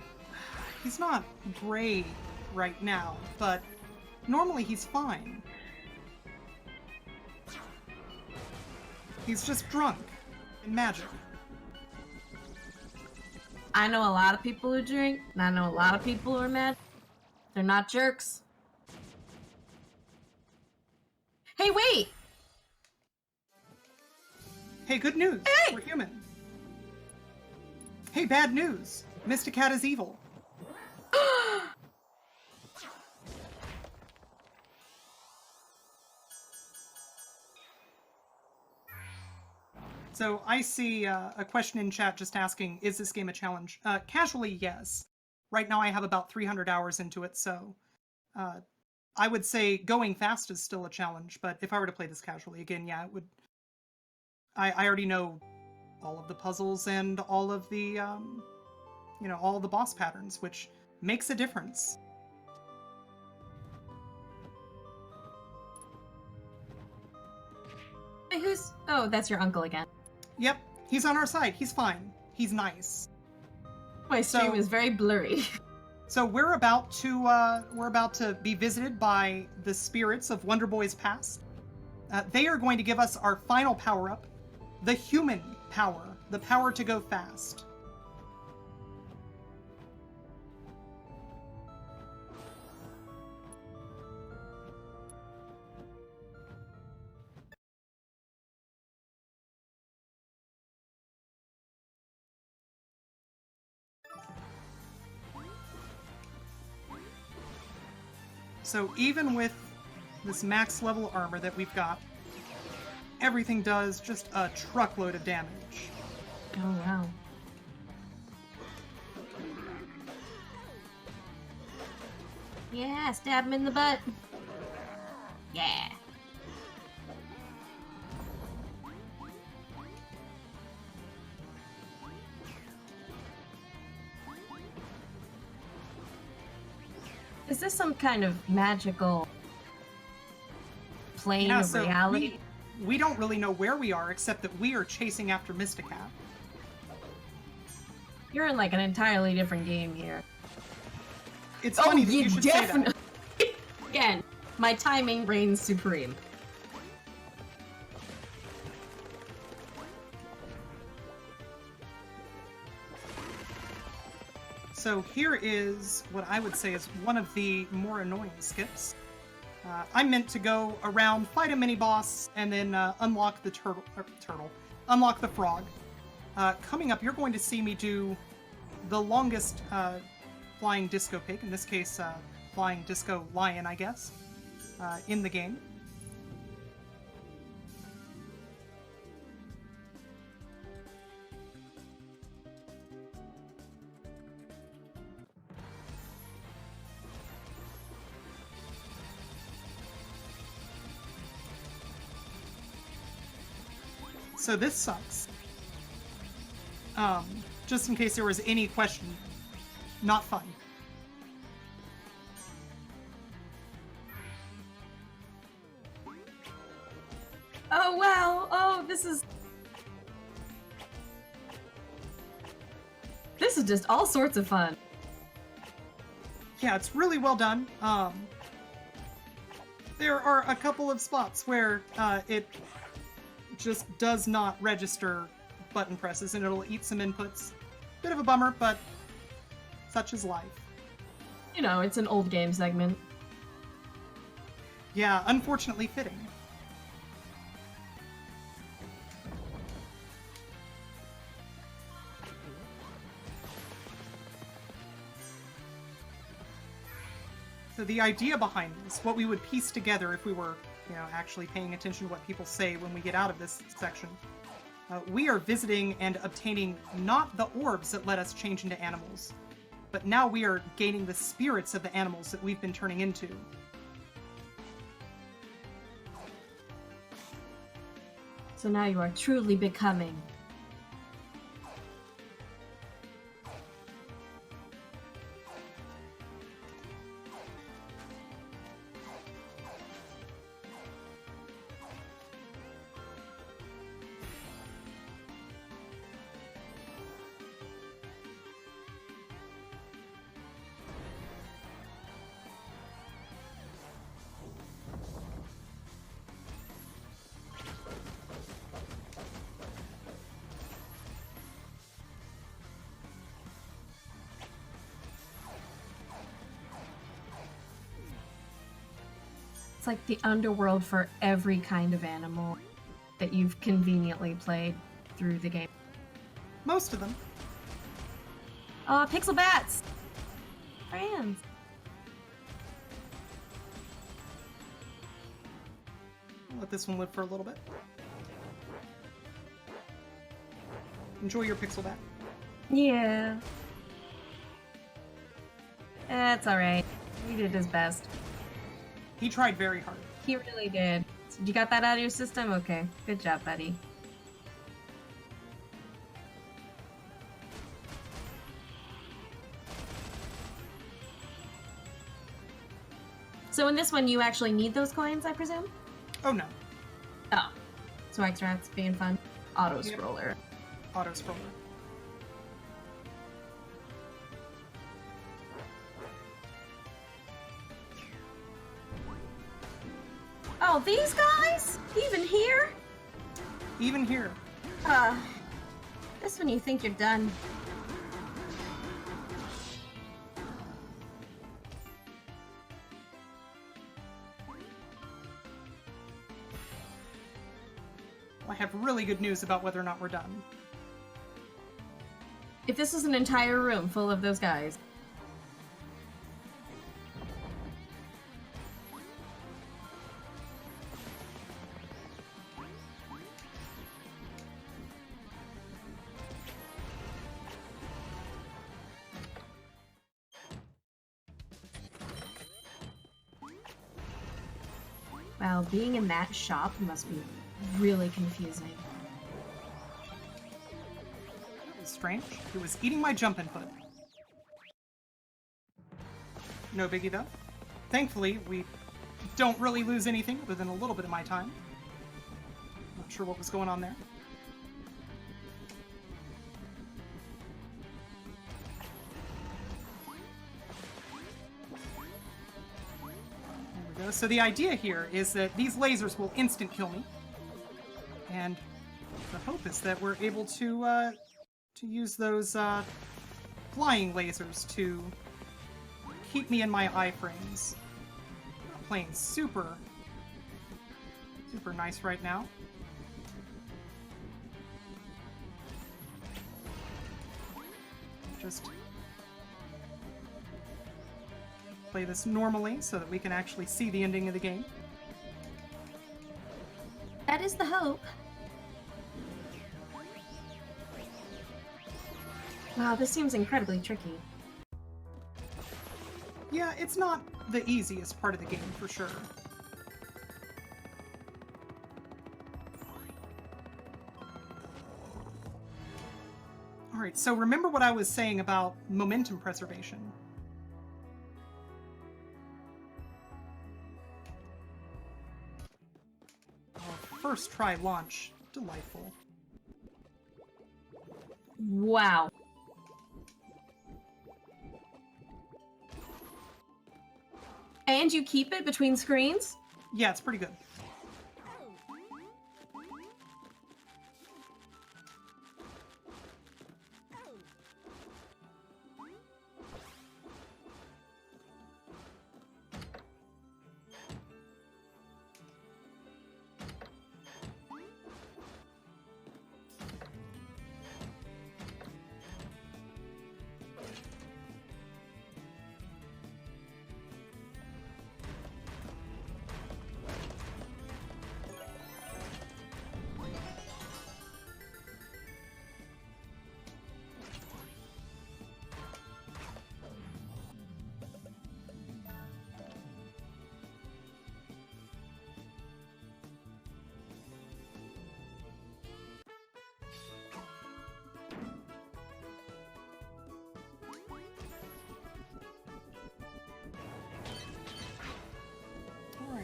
He's not great right now, but normally he's fine. He's just drunk. and magic. I know a lot of people who drink, and I know a lot of people who are mad. They're not jerks. Hey, wait! Hey, good news. Hey! We're human. Hey, bad news. Mysticat is evil. So I see a question in chat just asking, is this game a challenge? Casually, yes. Right now I have about 300 hours into it, so I would say going fast is still a challenge, but if I were to play this casually, again, yeah, it would... I already know all of the puzzles and all of the, all the boss patterns, which makes a difference. Hey, who's... Oh, that's your uncle again. Yep, he's on our side. He's fine. He's nice. My stream is very blurry. So we're about to be visited by the spirits of Wonder Boy's past. They are going to give us our final power-up, the human power, the power to go fast. So even with this max level armor that we've got, everything does just a truckload of damage. Oh, wow. Yeah, stab him in the butt. Yeah. Is this some kind of magical plane of reality? We don't really know where we are, except that we are chasing after Mysticat. You're in like an entirely different game here. It's funny that you should say that. Again, my timing reigns supreme. So here is what I would say is one of the more annoying skips. I'm meant to go around, fight a mini-boss, and then unlock the unlock the frog. Coming up, you're going to see me do the longest flying disco pig, in this case, flying disco lion, I guess, in the game. So this sucks. Just in case there was any question, not fun. Oh, wow. Oh, this is just all sorts of fun. Yeah, it's really well done. There are a couple of spots where it just does not register button presses and it'll eat some inputs. Bit of a bummer, but such is life. You know, it's an old game segment. Yeah, unfortunately fitting. So the idea behind this, what we would piece together if we were, actually paying attention to what people say when we get out of this section, we are visiting and obtaining not the orbs that let us change into animals, but now we are gaining the spirits of the animals that we've been turning into. So now you are truly becoming. It's like the underworld for every kind of animal that you've conveniently played through the game. Most of them. Pixel bats! Friends. I'll let this one live for a little bit. Enjoy your pixel bat. Yeah. That's alright. He did his best. He tried very hard. He really did. So you got that out of your system? Okay. Good job, buddy. So in this one, you actually need those coins, I presume? Oh no. Oh. Swag rats being fun. Auto scroller. Auto scroller. Oh, these guys? Even here? Even here. This when you think you're done. I have really good news about whether or not we're done. If this is an entire room full of those guys. Wow, being in that shop must be really confusing. That was strange. It was eating my jump input. No biggie though. Thankfully, we don't really lose anything other than a little bit of my time. Not sure what was going on there. There we go. So the idea here is that these lasers will instant kill me. And the hope is that we're able to use those flying lasers to keep me in my iframes. Not playing super nice right now. Just play this normally so that we can actually see the ending of the game. That is the hope. Wow, this seems incredibly tricky. Yeah, it's not the easiest part of the game, for sure. Alright, so remember what I was saying about momentum preservation. Oh, first try launch. Delightful. Wow. And you keep it between screens? Yeah, it's pretty good.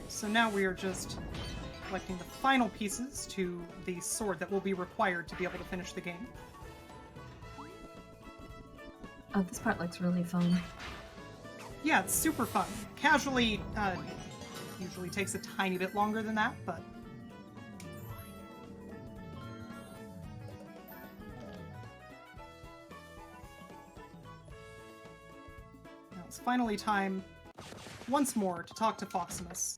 So now we are just collecting the final pieces to the sword that will be required to be able to finish the game. Oh, this part looks really fun. Yeah, it's super fun. Casually, usually takes a tiny bit longer than that, but... Now it's finally time, once more, to talk to Foximus.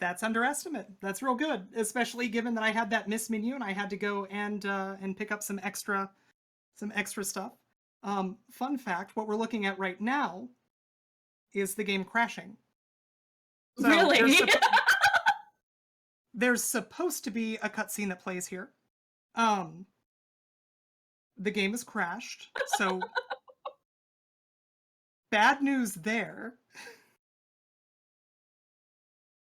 That's underestimate. That's real good, especially given that I had that miss menu and I had to go and pick up some extra stuff. Fun fact: what we're looking at right now is the game crashing. So Really? there's supposed to be a cutscene that plays here. The game has crashed, so bad news there.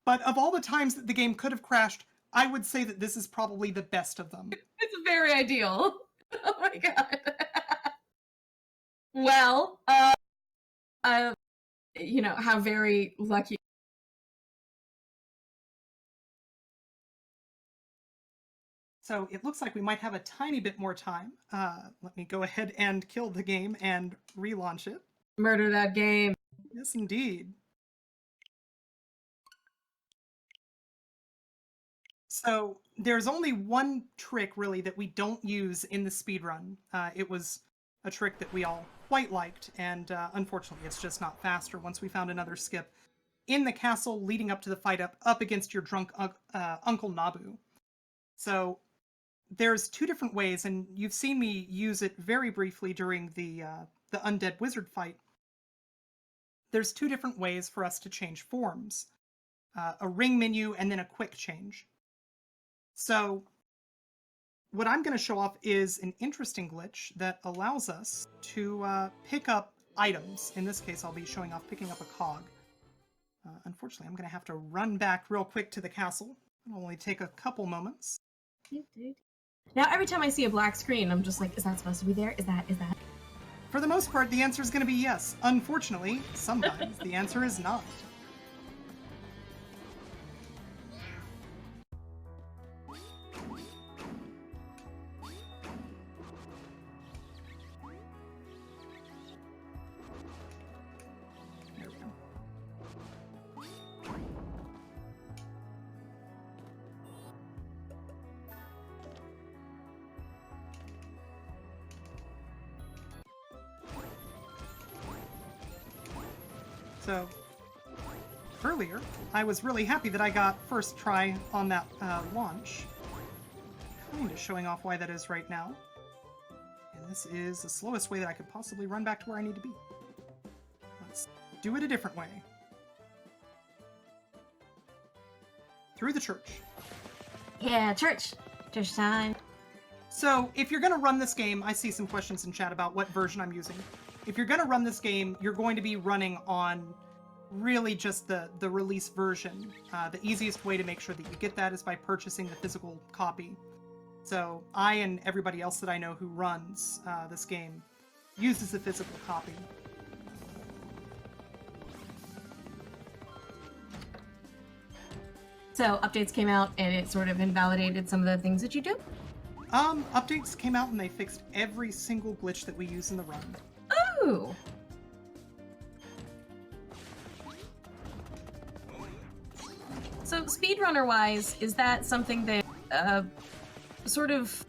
But of all the times that the game could have crashed, I would say that this is probably the best of them. It's very ideal. Oh my god. Well, you know, how very lucky. So it looks like we might have a tiny bit more time. Let me go ahead and kill the game and relaunch it. Murder that game. Yes, indeed. So there's only one trick, really, that we don't use in the speedrun. It was a trick that we all quite liked, and unfortunately it's just not faster once we found another skip. In the castle leading up to the fight up against your drunk Uncle Nabu. So there's two different ways, and you've seen me use it very briefly during the undead wizard fight. There's two different ways for us to change forms. A ring menu and then a quick change. So what I'm going to show off is an interesting glitch that allows us to pick up items. In this case, I'll be showing off picking up a cog. Unfortunately, I'm going to have to run back real quick to the castle. It'll only take a couple moments. Now, every time I see a black screen, I'm just like, is that supposed to be there? Is that? For the most part, the answer is going to be yes. Unfortunately, sometimes the answer is not. There we go. So, earlier, I was really happy that I got first try on that launch. Kind of showing off why that is right now. And this is the slowest way that I could possibly run back to where I need to be. Let's do it a different way. Through the church. Yeah, church time. So, if you're going to run this game, I see some questions in chat about what version I'm using. If you're going to run this game, you're going to be running on really just the release version. The easiest way to make sure that you get that is by purchasing the physical copy. So I and everybody else that I know who runs this game uses the physical copy. So updates came out and it sort of invalidated some of the things that you do? Updates came out and they fixed every single glitch that we use in the run. Ooh. So speedrunner-wise, is that something that sort of,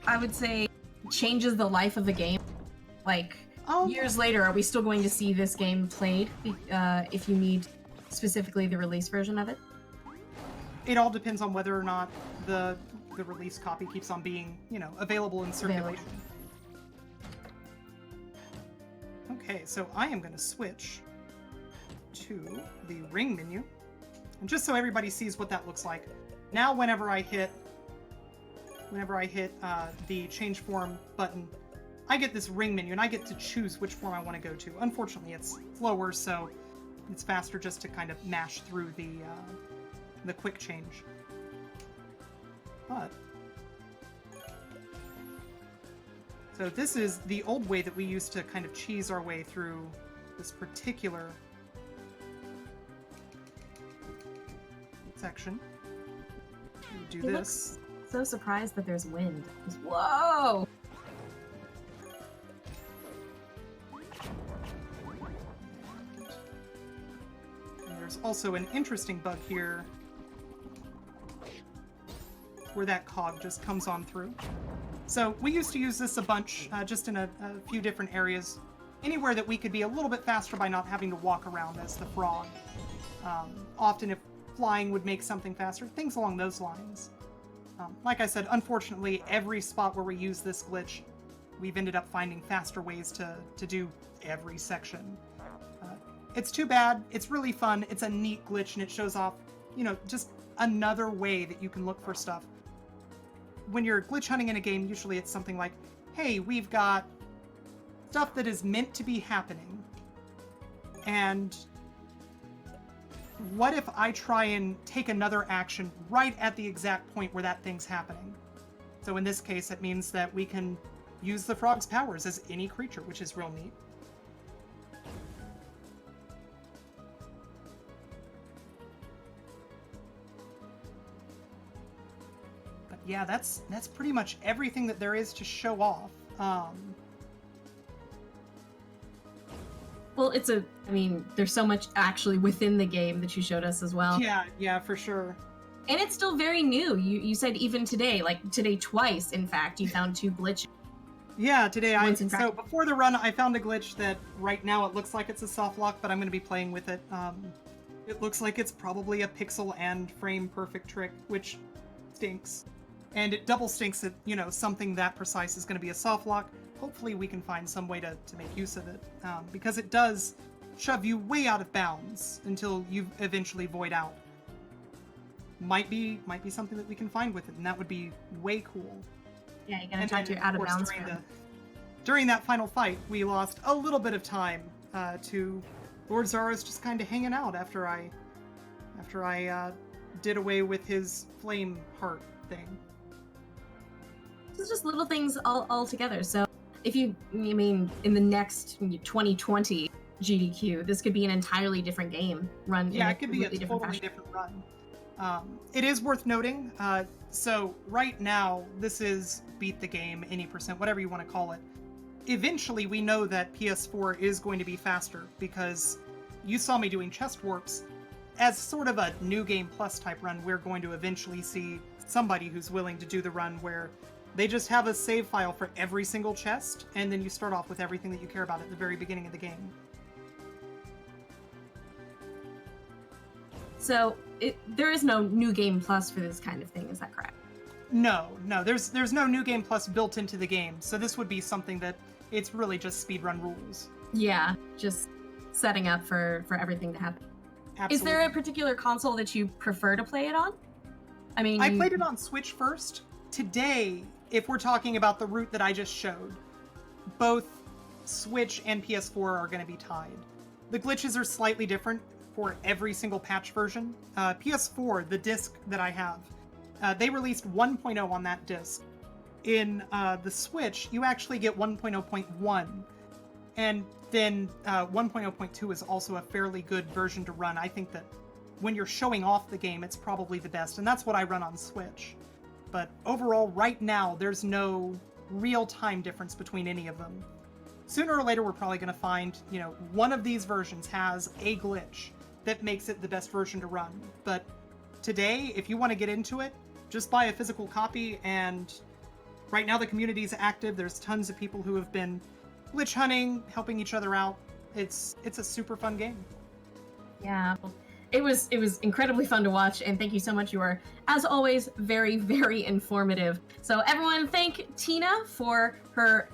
I would say, changes the life of the game? Like, years later, are we still going to see this game played if you need specifically the release version of it? It all depends on whether or not the release copy keeps on being, available in circulation. Okay, so I am going to switch to the ring menu. And just so everybody sees what that looks like, now whenever I hit the change form button, I get this ring menu and I get to choose which form I want to go to. Unfortunately, it's slower, so it's faster just to kind of mash through the quick change. But so this is the old way that we used to kind of cheese our way through this particular section. We do this. So surprised that there's wind. Whoa! And there's also an interesting bug here where that cog just comes on through. So we used to use this a bunch, just in a few different areas. Anywhere that we could be a little bit faster by not having to walk around as the frog. Often if flying would make something faster, things along those lines. Like I said, unfortunately, every spot where we use this glitch, we've ended up finding faster ways to do every section. It's too bad. It's really fun. It's a neat glitch, and it shows off, just another way that you can look for stuff. When you're glitch hunting in a game, usually it's something like, hey, we've got stuff that is meant to be happening, and what if I try and take another action right at the exact point where that thing's happening? So in this case, it means that we can use the frog's powers as any creature, which is real neat. But yeah, that's pretty much everything that there is to show off. Well, there's so much actually within the game that you showed us as well. Yeah, for sure. And it's still very new. You said even today, twice, in fact, you found 2 glitches. Yeah, today so before the run, I found a glitch that right now it looks like it's a soft lock, but I'm going to be playing with it. It looks like it's probably a pixel and frame perfect trick, which stinks. And it double stinks that, something that precise is going to be a soft lock. Hopefully we can find some way to make use of it, because it does shove you way out of bounds until you eventually void out. Might be something that we can find with it, and that would be way cool. Yeah, you gotta talk to your out of bounds. During that final fight, we lost a little bit of time to Lord Zara's just kind of hanging out after I did away with his flame heart thing. It's just little things all together. So if in the next 2020 GDQ, this could be an entirely different game run. Yeah, it could be a totally different run. It is worth noting, so right now, this is beat the game, any percent, whatever you want to call it. Eventually, we know that PS4 is going to be faster, because you saw me doing chest warps. As sort of a New Game Plus type run, we're going to eventually see somebody who's willing to do the run where they just have a save file for every single chest, and then you start off with everything that you care about at the very beginning of the game. So there is no New Game Plus for this kind of thing, is that correct? No, there's no New Game Plus built into the game, so this would be something that it's really just speedrun rules. Yeah, just setting up for everything to happen. Absolutely. Is there a particular console that you prefer to play it on? I played it on Switch first. Today, if we're talking about the route that I just showed, both Switch and PS4 are going to be tied. The glitches are slightly different for every single patch version. PS4, the disc that I have, they released 1.0 on that disc. In the Switch, you actually get 1.0.1, and then 1.0.2 is also a fairly good version to run. I think that when you're showing off the game, it's probably the best, and that's what I run on Switch. But overall, right now, there's no real time difference between any of them. Sooner or later, we're probably going to find, one of these versions has a glitch that makes it the best version to run. But today, if you want to get into it, just buy a physical copy, and right now the community is active. There's tons of people who have been glitch hunting, helping each other out. It's a super fun game. Yeah. It was incredibly fun to watch, and thank you so much. You are, as always, very, very informative. So everyone, thank Tina for her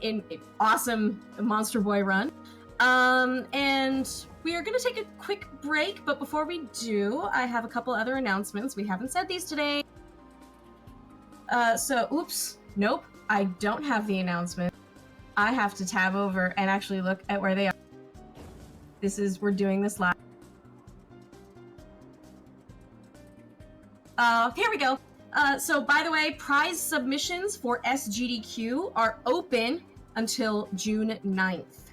awesome Monster Boy run. And we are going to take a quick break, but before we do, I have a couple other announcements. We haven't said these today. Oops, nope, I don't have the announcement. I have to tab over and actually look at where they are. We're doing this live. Here we go. So by the way, prize submissions for SGDQ are open until June 9th.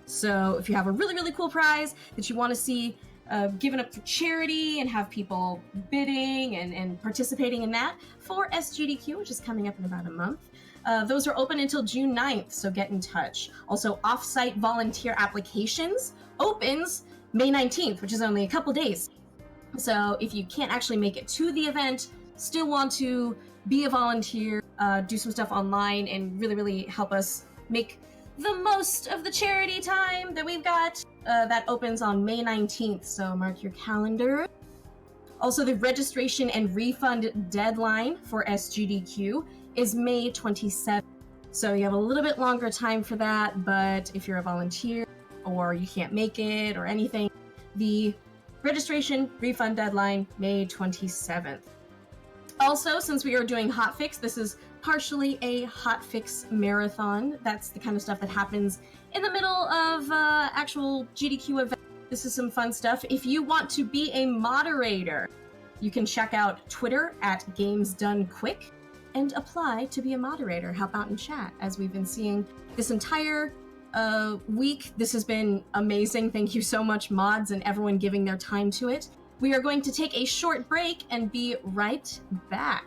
So if you have a really, really cool prize that you want to see given up for charity and have people bidding and participating in that for SGDQ, which is coming up in about a month, those are open until June 9th, so get in touch. Also, off-site volunteer applications opens May 19th, which is only a couple days. So if you can't actually make it to the event, still want to be a volunteer, do some stuff online, and really, really help us make the most of the charity time that we've got, that opens on May 19th, so mark your calendar. Also, the registration and refund deadline for SGDQ is May 27th. So you have a little bit longer time for that, but if you're a volunteer or you can't make it or anything, the registration refund deadline, May 27th. Also, since we are doing hotfix, this is partially a hotfix marathon. That's the kind of stuff that happens in the middle of actual GDQ events. This is some fun stuff. If you want to be a moderator, you can check out Twitter at GamesDoneQuick and apply to be a moderator. Help out in chat, as we've been seeing this entire week. This has been amazing. Thank you so much, mods, and everyone giving their time to it. We are going to take a short break and be right back.